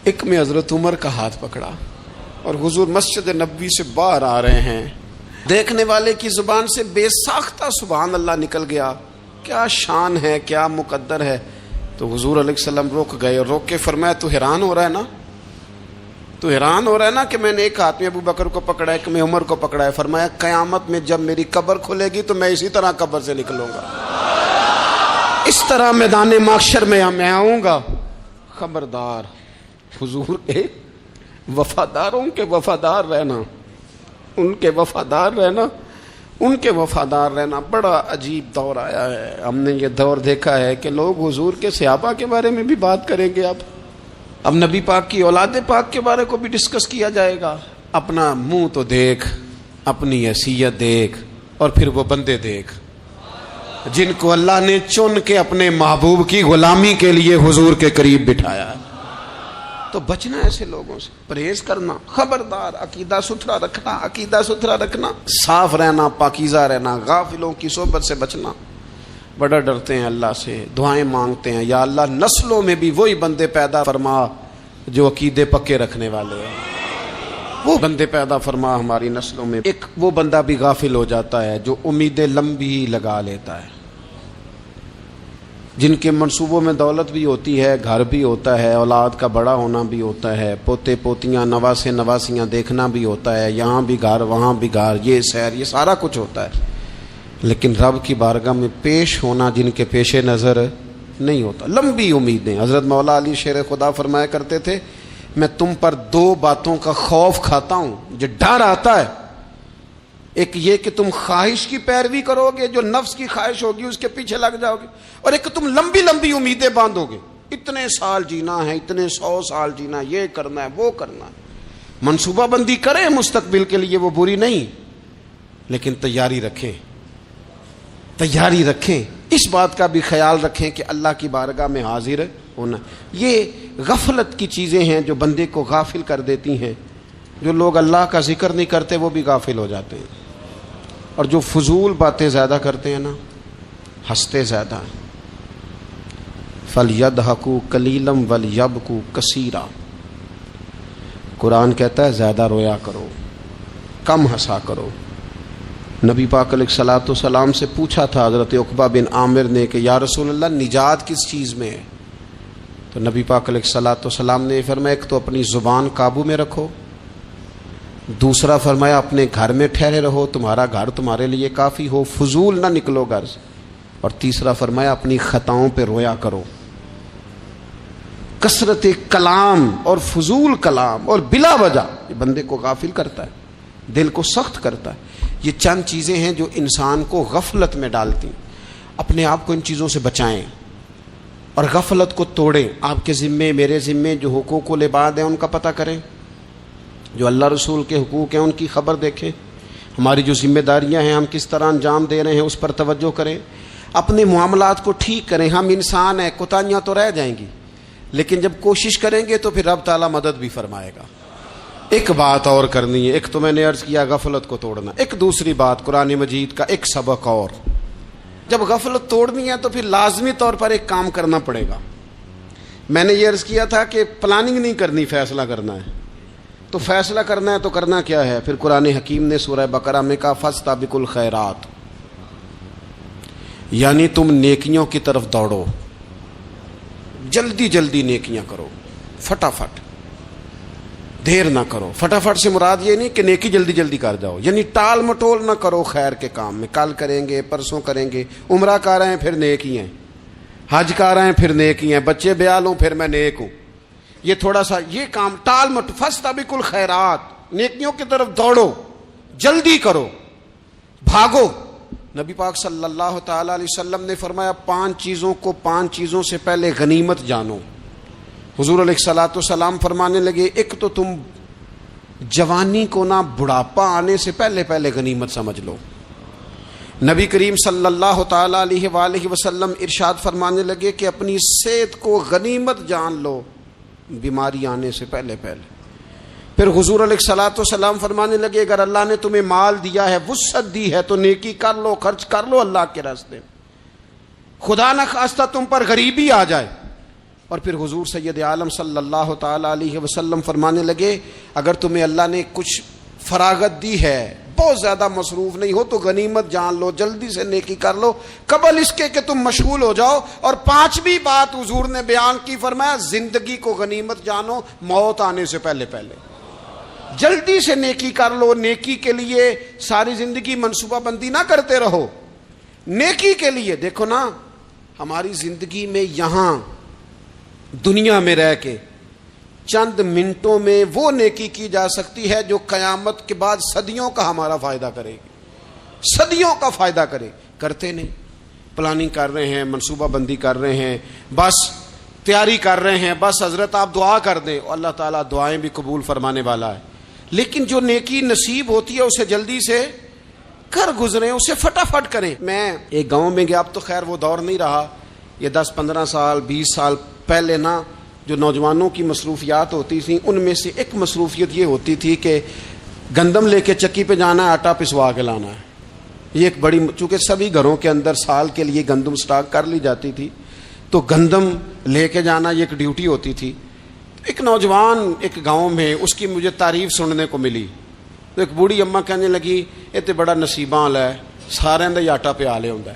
ایک میں حضرت عمر کا ہاتھ پکڑا، اور حضور مسجد نبوی سے باہر آ رہے ہیں۔ دیکھنے والے کی زبان سے بے ساختہ سبحان اللہ نکل گیا، کیا شان ہے، کیا مقدر ہے۔ تو حضور علیہ السلام رک گئے، اور روک کے فرمایا تو حیران ہو رہا ہے نا، تو حیران ہو رہا ہے نا کہ میں نے ایک ہاتھ میں ابو بکر کو پکڑا ہے، ایک میں عمر کو پکڑا ہے۔ فرمایا قیامت میں جب میری قبر کھلے گی تو میں اسی طرح قبر سے نکلوں گا، اس طرح میدان محشر میں میں آؤں گا۔ خبردار حضور ایک وفاداروں کے وفادار رہنا، ان کے وفادار رہنا، ان کے وفادار رہنا۔ بڑا عجیب دور آیا ہے، ہم نے یہ دور دیکھا ہے کہ لوگ حضور کے صحابہ کے بارے میں بھی بات کریں گے، اب نبی پاک کی اولاد پاک کے بارے کو بھی ڈسکس کیا جائے گا۔ اپنا منہ تو دیکھ، اپنی حیثیت دیکھ، اور پھر وہ بندے دیکھ جن کو اللہ نے چن کے اپنے محبوب کی غلامی کے لیے حضور کے قریب بٹھایا ہے۔ تو بچنا ایسے لوگوں سے، پرہیز کرنا، خبردار عقیدہ ستھرا رکھنا، عقیدہ ستھرا رکھنا، صاف رہنا، پاکیزہ رہنا، غافلوں کی صحبت سے بچنا۔ بڑا ڈرتے ہیں اللہ سے، دعائیں مانگتے ہیں یا اللہ نسلوں میں بھی وہی بندے پیدا فرما جو عقیدے پکے رکھنے والے ہیں، وہ بندے پیدا فرما ہماری نسلوں میں۔ ایک وہ بندہ بھی غافل ہو جاتا ہے جو امیدیں لمبی لگا لیتا ہے، جن کے منصوبوں میں دولت بھی ہوتی ہے، گھر بھی ہوتا ہے، اولاد کا بڑا ہونا بھی ہوتا ہے، پوتے پوتیاں نواسے نواسیاں دیکھنا بھی ہوتا ہے، یہاں بھی گھر وہاں بھی گھر، یہ سیر، یہ سارا کچھ ہوتا ہے، لیکن رب کی بارگاہ میں پیش ہونا جن کے پیش نظر نہیں ہوتا۔ لمبی امیدیں۔ حضرت مولا علی شیر خدا فرمایا کرتے تھے میں تم پر دو باتوں کا خوف کھاتا ہوں، جو ڈر آتا ہے، ایک یہ کہ تم خواہش کی پیروی کرو گے، جو نفس کی خواہش ہوگی اس کے پیچھے لگ جاؤ گے، اور ایک کہ تم لمبی لمبی امیدیں باندھو گے، اتنے سال جینا ہے، اتنے 100 سال جینا، یہ کرنا ہے، وہ کرنا ہے۔ منصوبہ بندی کریں مستقبل کے لیے، وہ بری نہیں، لیکن تیاری رکھیں، تیاری رکھیں، اس بات کا بھی خیال رکھیں کہ اللہ کی بارگاہ میں حاضر ہونا۔ یہ غفلت کی چیزیں ہیں جو بندے کو غافل کر دیتی ہیں۔ جو لوگ اللہ کا ذکر نہیں کرتے وہ بھی غافل ہو جاتے ہیں، اور جو فضول باتیں زیادہ کرتے ہیں نا، ہنستے زیادہ ہیں۔ فَلْيَضْحَكُوا قَلِيلًا وَلْيَبْكُوا كَثِيرًا، قرآن کہتا ہے زیادہ رویا کرو، کم ہنسا کرو۔ نبی پاک علیہ الصلوۃ والسلام سے پوچھا تھا حضرت عقبہ بن عامر نے کہ یا رسول اللہ نجات کس چیز میں ہے؟ تو نبی پاک علیہ الصلوۃ والسلام نے فرمایا ایک تو اپنی زبان قابو میں رکھو، دوسرا فرمایا اپنے گھر میں ٹھہرے رہو، تمہارا گھر تمہارے لیے کافی ہو، فضول نہ نکلو گھر سے۔ اور تیسرا فرمایا اپنی خطاؤں پہ رویا کرو۔ کثرت کلام اور فضول کلام اور بلا وجہ یہ بندے کو غافل کرتا ہے، دل کو سخت کرتا ہے۔ یہ چند چیزیں ہیں جو انسان کو غفلت میں ڈالتی ہیں۔ اپنے آپ کو ان چیزوں سے بچائیں اور غفلت کو توڑیں۔ آپ کے ذمے، میرے ذمے جو حقوق العباد ہیں ان کا پتہ کریں، جو اللہ رسول کے حقوق ہیں ان کی خبر دیکھیں، ہماری جو ذمہ داریاں ہیں ہم کس طرح انجام دے رہے ہیں اس پر توجہ کریں، اپنے معاملات کو ٹھیک کریں۔ ہم انسان ہیں، کوتاہیاں تو رہ جائیں گی، لیکن جب کوشش کریں گے تو پھر رب تعالیٰ مدد بھی فرمائے گا۔ ایک بات اور کرنی ہے، ایک تو میں نے عرض کیا غفلت کو توڑنا، ایک دوسری بات قرآن مجید کا ایک سبق اور، جب غفلت توڑنی ہے تو پھر لازمی طور پر ایک کام کرنا پڑے گا۔ میں نے یہ عرض کیا تھا کہ پلاننگ نہیں کرنی، فیصلہ کرنا ہے۔ تو فیصلہ کرنا ہے تو کرنا کیا ہے؟ پھر قرآن حکیم نے سورہ بقرہ میں کہا فاستبقوا الخیرات، یعنی تم نیکیوں کی طرف دوڑو، جلدی جلدی نیکیاں کرو، فٹافٹ، دیر نہ کرو۔ فٹافٹ سے مراد یہ نہیں کہ نیکی جلدی جلدی کر جاؤ، یعنی ٹال مٹول نہ کرو خیر کے کام میں، کل کریں گے، پرسوں کریں گے، عمرہ کر رہے ہیں پھر نیکی ہیں، حج کر رہے ہیں پھر نیکی ہیں، بچے بیاہ لوں پھر میں نیک ہوں۔ یہ تھوڑا سا یہ کام ٹال مٹ، فاستبقوا الخیرات، نیکیوں کی طرف دوڑو، جلدی کرو، بھاگو۔ نبی پاک صلی اللہ تعالی علیہ وسلم نے فرمایا 5 چیزوں کو 5 چیزوں سے پہلے غنیمت جانو۔ حضور علیہ الصلوۃ والسلام فرمانے لگے ایک تو تم جوانی کو نہ بڑھاپا آنے سے پہلے پہلے غنیمت سمجھ لو۔ نبی کریم صلی اللہ تعالی علیہ وآلہ وسلم ارشاد فرمانے لگے کہ اپنی صحت کو غنیمت جان لو، بیماری آنے سے پہلے پہلے۔ پھر حضور علیہ الصلوۃ والسلام فرمانے لگے اگر اللہ نے تمہیں مال دیا ہے، وسعت دی ہے، تو نیکی کر لو، خرچ کر لو اللہ کے راستے میں، خدا نہ خواستہ تم پر غریبی آ جائے۔ اور پھر حضور سید عالم صلی اللہ تعالی علیہ وسلم فرمانے لگے اگر تمہیں اللہ نے کچھ فراغت دی ہے، بہت زیادہ مصروف نہیں ہو، تو غنیمت جان لو، جلدی سے نیکی کر لو قبل اس کے کہ تم مشغول ہو جاؤ۔ اور 5ویں بات حضور نے بیان کی، فرمایا زندگی کو غنیمت جانو، موت آنے سے پہلے پہلے جلدی سے نیکی کر لو۔ نیکی کے لیے ساری زندگی منصوبہ بندی نہ کرتے رہو، نیکی کے لیے دیکھو نا، ہماری زندگی میں یہاں دنیا میں رہ کے چند منٹوں میں وہ نیکی کی جا سکتی ہے جو قیامت کے بعد صدیوں کا ہمارا فائدہ کرے گی، صدیوں کا فائدہ کرے۔ کرتے نہیں، پلاننگ کر رہے ہیں، منصوبہ بندی کر رہے ہیں، بس تیاری کر رہے ہیں، بس حضرت آپ دعا کر دیں، اللہ تعالیٰ دعائیں بھی قبول فرمانے والا ہے۔ لیکن جو نیکی نصیب ہوتی ہے اسے جلدی سے کر گزریں، اسے فٹافٹ کریں۔ میں ایک گاؤں میں گیا، اب تو خیر وہ دور نہیں رہا، یہ 10-15 سال 20 سال پہلے نا جو نوجوانوں کی مصروفیات ہوتی تھیں ان میں سے ایک مصروفیت یہ ہوتی تھی کہ گندم لے کے چکی پہ جانا ہے، آٹا پسوا کے لانا ہے۔ یہ ایک بڑی، چونکہ سبھی گھروں کے اندر سال کے لیے گندم سٹاک کر لی جاتی تھی، تو گندم لے کے جانا یہ ایک ڈیوٹی ہوتی تھی۔ ایک نوجوان ایک گاؤں میں، اس کی مجھے تعریف سننے کو ملی، تو ایک بوڑھی اماں کہنے لگی یہ تو بڑا نصیباں والا ہے، سارے اندر آٹا پہ آ لے ہوں ہے،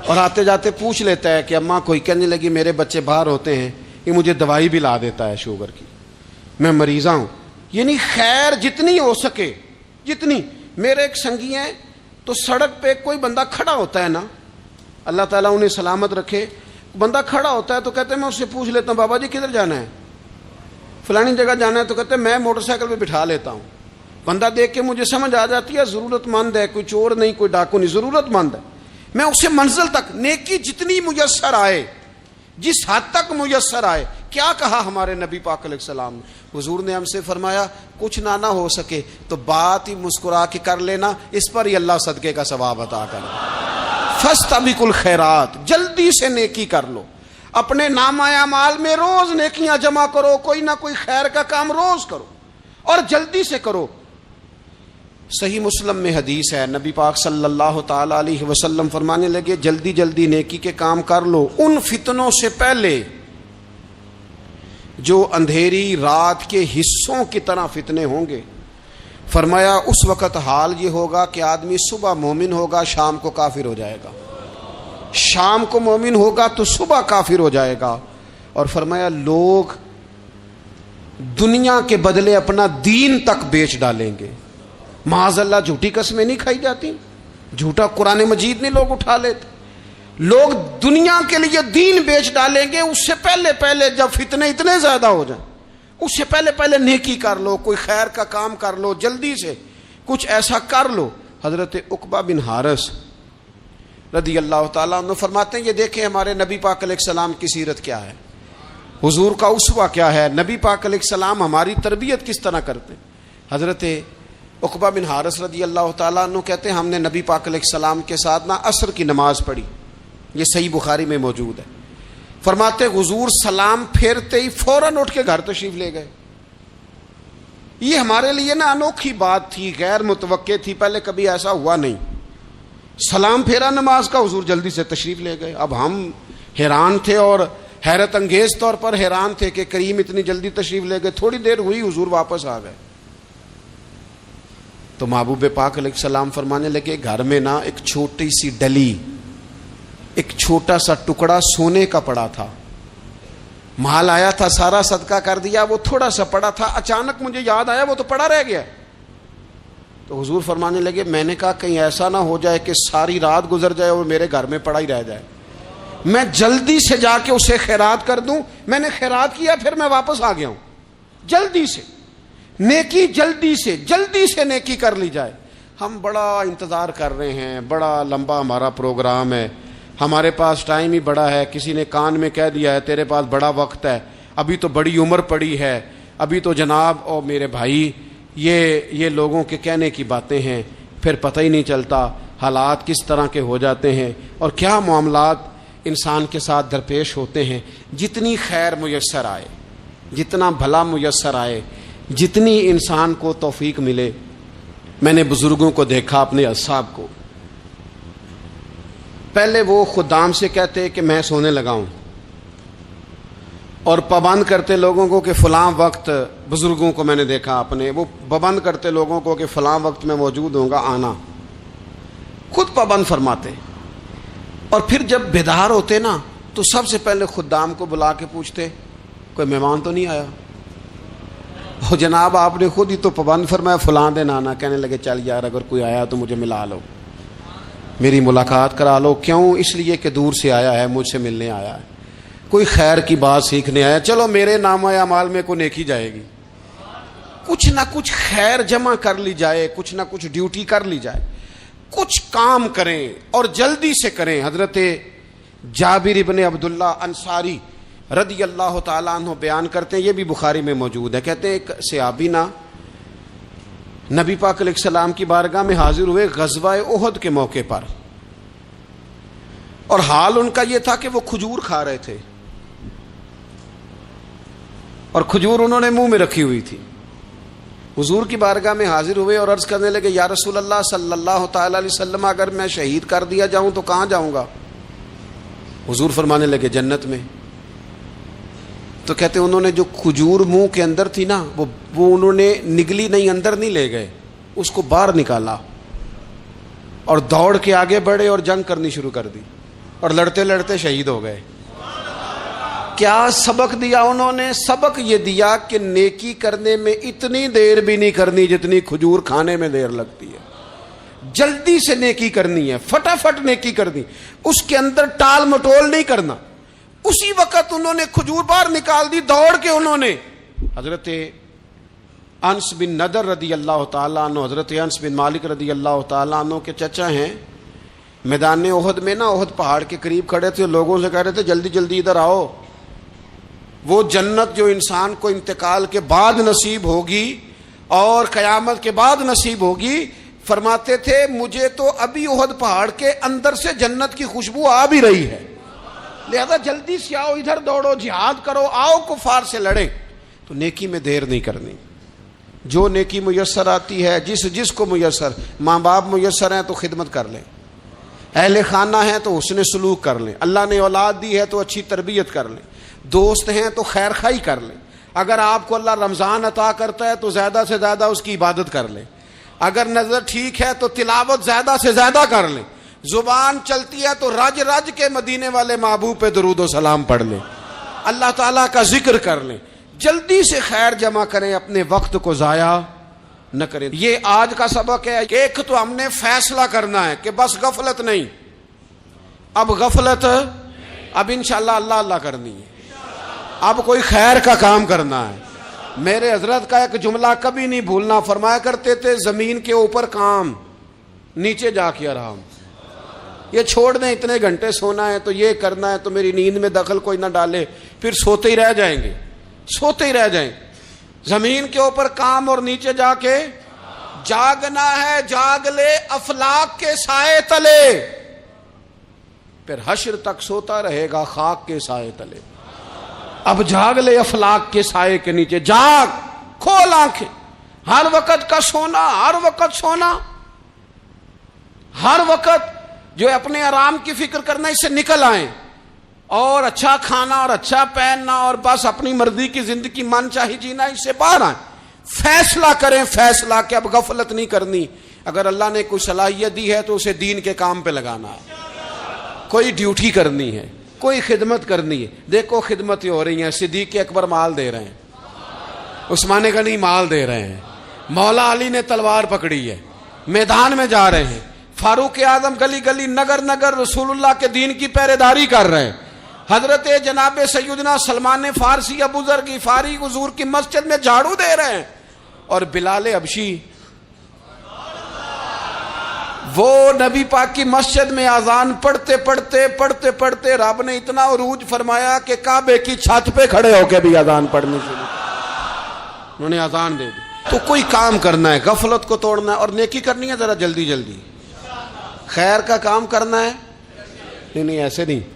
اور آتے جاتے پوچھ لیتا ہے کہ اماں کوئی، کہنے لگی میرے بچے باہر ہوتے ہیں، یہ مجھے دوائی بھی لا دیتا ہے شوگر کی، میں مریضہ ہوں۔ یعنی خیر جتنی ہو سکے، جتنی۔ میرے ایک سنگی ہیں، تو سڑک پہ کوئی بندہ کھڑا ہوتا ہے نا، اللہ تعالیٰ انہیں سلامت رکھے، بندہ کھڑا ہوتا ہے تو کہتے ہیں میں اس سے پوچھ لیتا ہوں بابا جی کدھر جانا ہے، فلانی جگہ جانا ہے، تو کہتے ہیں میں موٹر سائیکل پہ بٹھا لیتا ہوں۔ بندہ دیکھ کے مجھے سمجھ آ جاتی ہے ضرورت مند ہے، کوئی چور نہیں، کوئی ڈاکو نہیں، ضرورت مند ہے۔ میں اسے منزل تک، نیکی جتنی میسر آئے، جس حد تک میسر آئے۔ کیا کہا ہمارے نبی پاک علیہ السلام نے؟ حضور نے ہم سے فرمایا کچھ نہ ہو سکے تو بات ہی مسکرا کے کر لینا، اس پر ہی اللہ صدقے کا ثواب عطا کرے۔ فاستبقوا الخیرات، جلدی سے نیکی کر لو، اپنے نامہ اعمال میں روز نیکیاں جمع کرو، کوئی نہ کوئی خیر کا کام روز کرو اور جلدی سے کرو۔ صحیح مسلم میں حدیث ہے، نبی پاک صلی اللہ تعالی علیہ وسلم فرمانے لگے جلدی جلدی نیکی کے کام کر لو ان فتنوں سے پہلے جو اندھیری رات کے حصوں کی طرح فتنے ہوں گے۔ فرمایا اس وقت حال یہ ہوگا کہ آدمی صبح مومن ہوگا، شام کو کافر ہو جائے گا، شام کو مومن ہوگا تو صبح کافر ہو جائے گا۔ اور فرمایا لوگ دنیا کے بدلے اپنا دین تک بیچ ڈالیں گے. معاذ اللہ جھوٹی قسمیں نہیں کھائی جاتی, جھوٹا قرآن مجید نہیں لوگ اٹھا لیتے. لوگ دنیا کے لیے دین بیچ ڈالیں گے. اس سے پہلے جب فتنے اتنے زیادہ ہو جائیں, اس سے پہلے نیکی کر لو, کوئی خیر کا کام کر لو, جلدی سے کچھ ایسا کر لو. حضرت عقبہ بن حارث رضی اللہ تعالیٰ عنہ فرماتے ہیں یہ دیکھیں ہمارے نبی پاک علیہ السلام کی سیرت کیا ہے, حضور کا اسوہ کیا ہے, نبی پاک علیہ السلام ہماری تربیت کس طرح کرتے. حضرت عقبہ بن حارث رضی اللہ تعالیٰ عنہ کہتے ہیں ہم نے نبی پاک علیہ السلام کے ساتھ عصر کی نماز پڑھی, یہ صحیح بخاری میں موجود ہے. فرماتے حضور سلام پھیرتے ہی فوراً اٹھ کے گھر تشریف لے گئے. یہ ہمارے لیے انوکھی بات تھی, غیر متوقع تھی, پہلے کبھی ایسا ہوا نہیں. سلام پھیرا نماز کا, حضور جلدی سے تشریف لے گئے. اب ہم حیران تھے اور حیرت انگیز طور پر حیران تھے کہ کریم اتنی جلدی تشریف لے گئے. تھوڑی دیر ہوئی حضور واپس آ گئے. تو محبوب پاک علیہ السلام فرمانے لگے گھر میں ایک چھوٹی سی ڈلی, ایک چھوٹا سا ٹکڑا سونے کا پڑا تھا. مال آیا تھا سارا صدقہ کر دیا, وہ تھوڑا سا پڑا تھا, اچانک مجھے یاد آیا وہ تو پڑا رہ گیا. تو حضور فرمانے لگے میں نے کہا کہیں ایسا نہ ہو جائے کہ ساری رات گزر جائے اور میرے گھر میں پڑا ہی رہ جائے, میں جلدی سے جا کے اسے خیرات کر دوں. میں نے خیرات کیا پھر میں واپس آ گیا ہوں. جلدی سے نیکی, جلدی سے نیکی کر لی جائے. ہم بڑا انتظار کر رہے ہیں, بڑا لمبا ہمارا پروگرام ہے, ہمارے پاس ٹائم ہی بڑا ہے. کسی نے کان میں کہہ دیا ہے تیرے پاس بڑا وقت ہے, ابھی تو بڑی عمر پڑی ہے, ابھی تو جناب اور میرے بھائی یہ لوگوں کے کہنے کی باتیں ہیں. پھر پتہ ہی نہیں چلتا حالات کس طرح کے ہو جاتے ہیں اور کیا معاملات انسان کے ساتھ درپیش ہوتے ہیں. جتنی خیر میسر آئے, جتنا بھلا میسر آئے, جتنی انسان کو توفیق ملے. میں نے بزرگوں کو دیکھا, اپنے اصحاب کو, پہلے وہ خدام سے کہتے کہ میں سونے لگا ہوں, اور پابند کرتے لوگوں کو کہ فلاں وقت, بزرگوں کو میں نے دیکھا اپنے, وہ پابند کرتے لوگوں کو کہ فلاں وقت میں موجود ہوں گا آنا, خود پابند فرماتے. اور پھر جب بیدار ہوتے تو سب سے پہلے خدام کو بلا کے پوچھتے کوئی مہمان تو نہیں آیا. وہ جناب آپ نے خود ہی تو پابند فرمایا فلاں دن آنا. کہنے لگے چل یار اگر کوئی آیا تو مجھے ملا لو, میری ملاقات کرا لو. کیوں؟ اس لیے کہ دور سے آیا ہے, مجھ سے ملنے آیا ہے, کوئی خیر کی بات سیکھنے آیا. چلو میرے نام اعمال میں کو نیکی جائے گی, کچھ نہ کچھ خیر جمع کر لی جائے, کچھ نہ کچھ ڈیوٹی کر لی جائے, کچھ کام کریں اور جلدی سے کریں. حضرت جابر ابن عبداللہ انصاری رضی اللہ تعالیٰ عنہ بیان کرتے ہیں, یہ بھی بخاری میں موجود ہے. کہتے ہیں ایک صحابی نبی پاک علیہ السلام کی بارگاہ میں حاضر ہوئے غزوہ احد کے موقع پر, اور حال ان کا یہ تھا کہ وہ کھجور کھا رہے تھے, اور کھجور انہوں نے منہ میں رکھی ہوئی تھی. حضور کی بارگاہ میں حاضر ہوئے اور عرض کرنے لگے یا رسول اللہ صلی اللہ تعالی علیہ وسلم اگر میں شہید کر دیا جاؤں تو کہاں جاؤں گا؟ حضور فرمانے لگے جنت میں. تو کہتے انہوں نے جو کھجور منہ کے اندر تھی وہ انہوں نے نگلی نہیں, اندر نہیں لے گئے, اس کو باہر نکالا اور دوڑ کے آگے بڑھے اور جنگ کرنی شروع کر دی, اور لڑتے لڑتے شہید ہو گئے. کیا سبق دیا انہوں نے؟ سبق یہ دیا کہ نیکی کرنے میں اتنی دیر بھی نہیں کرنی جتنی کھجور کھانے میں دیر لگتی ہے. جلدی سے نیکی کرنی ہے, فٹافٹ نیکی کرنی, اس کے اندر ٹال مٹول نہیں کرنا. اسی وقت انہوں نے کھجور باہر نکال دی, دوڑ کے انہوں نے حضرت انس بن نضر رضی اللہ تعالیٰ عنہ, حضرت انس بن مالک رضی اللہ تعالیٰ عنہ کے چچا ہیں, میدان احد میں احد پہاڑ کے قریب کھڑے تھے, لوگوں سے کہہ رہے تھے جلدی جلدی ادھر آؤ, وہ جنت جو انسان کو انتقال کے بعد نصیب ہوگی اور قیامت کے بعد نصیب ہوگی. فرماتے تھے مجھے تو ابھی احد پہاڑ کے اندر سے جنت کی خوشبو آ بھی رہی ہے, لہذا جلدی سے آؤ, ادھر دوڑو, جہاد کرو, آؤ کفار سے لڑیں. تو نیکی میں دیر نہیں کرنی. جو نیکی میسر آتی ہے, جس کو میسر, ماں باپ میسر ہیں تو خدمت کر لیں, اہل خانہ ہیں تو حسن سلوک کر لیں, اللہ نے اولاد دی ہے تو اچھی تربیت کر لیں, دوست ہیں تو خیر خائی کر لیں. اگر آپ کو اللہ رمضان عطا کرتا ہے تو زیادہ سے زیادہ اس کی عبادت کر لیں. اگر نظر ٹھیک ہے تو تلاوت زیادہ سے زیادہ کر لیں. زبان چلتی ہے تو رج رج کے مدینے والے محبوب پہ درود و سلام پڑھ لیں, اللہ تعالیٰ کا ذکر کر لیں. جلدی سے خیر جمع کریں، اپنے وقت کو ضائع نہ کریں۔ یہ آج کا سبق ہے۔ ایک تو ہم نے فیصلہ کرنا ہے کہ بس غفلت نہیں، اب غفلت، اب انشاءاللہ اللہ اللہ کرنی ہے، اب کوئی خیر کا کام کرنا ہے۔ میرے حضرت کا ایک جملہ کبھی نہیں بھولنا، فرمایا کرتے تھے زمین کے اوپر کام، نیچے جا کے آرام۔ یہ چھوڑ دیں اتنے گھنٹے سونا ہے تو یہ کرنا ہے تو میری نیند میں دخل کوئی نہ ڈالے، پھر سوتے ہی رہ جائیں گے، سوتے ہی رہ جائیں گے۔ زمین کے اوپر کام اور نیچے جا کے جاگنا ہے، جاگ لے افلاک کے سائے تلے، پھر حشر تک سوتا رہے گا خاک کے سائے تلے۔ اب جاگ لے افلاک کے سائے کے نیچے، جاگ، کھول آنکھیں۔ ہر وقت کا سونا، ہر وقت سونا، ہر وقت جو اپنے آرام کی فکر کرنا، اس سے نکل آئیں اور اچھا کھانا اور اچھا پہننا اور بس اپنی مرضی کی زندگی من چاہی جینا، اس سے باہر آئیں۔ فیصلہ کریں، فیصلہ کہ اب غفلت نہیں کرنی۔ اگر اللہ نے کوئی صلاحیت دی ہے تو اسے دین کے کام پہ لگانا ہے، کوئی ڈیوٹی کرنی ہے، کوئی خدمت کرنی ہے۔ دیکھو خدمتیں ہو رہی ہیں، صدیق اکبر مال دے رہے ہیں، عثمان غنی مال دے رہے ہیں، مولا علی نے تلوار پکڑی ہے، میدان میں جا رہے ہیں، فاروق اعظم گلی گلی نگر نگر رسول اللہ کے دین کی پہرے داری کر رہے ہیں، حضرت جناب سیدنا سلمان فارسی ابو ذر غفاری حضور کی مسجد میں جھاڑو دے رہے ہیں، اور بلال حبشی وہ نبی پاک کی مسجد میں اذان پڑھتے پڑھتے رب نے اتنا عروج فرمایا کہ کعبے کی چھت پہ کھڑے ہو کے بھی اذان پڑھنی شروع، انہوں نے اذان دے دی۔ تو کوئی کام کرنا ہے، غفلت کو توڑنا ہے اور نیکی کرنی ہے، ذرا جلدی جلدی خیر کا کام کرنا ہے، نہیں ایسے نہیں۔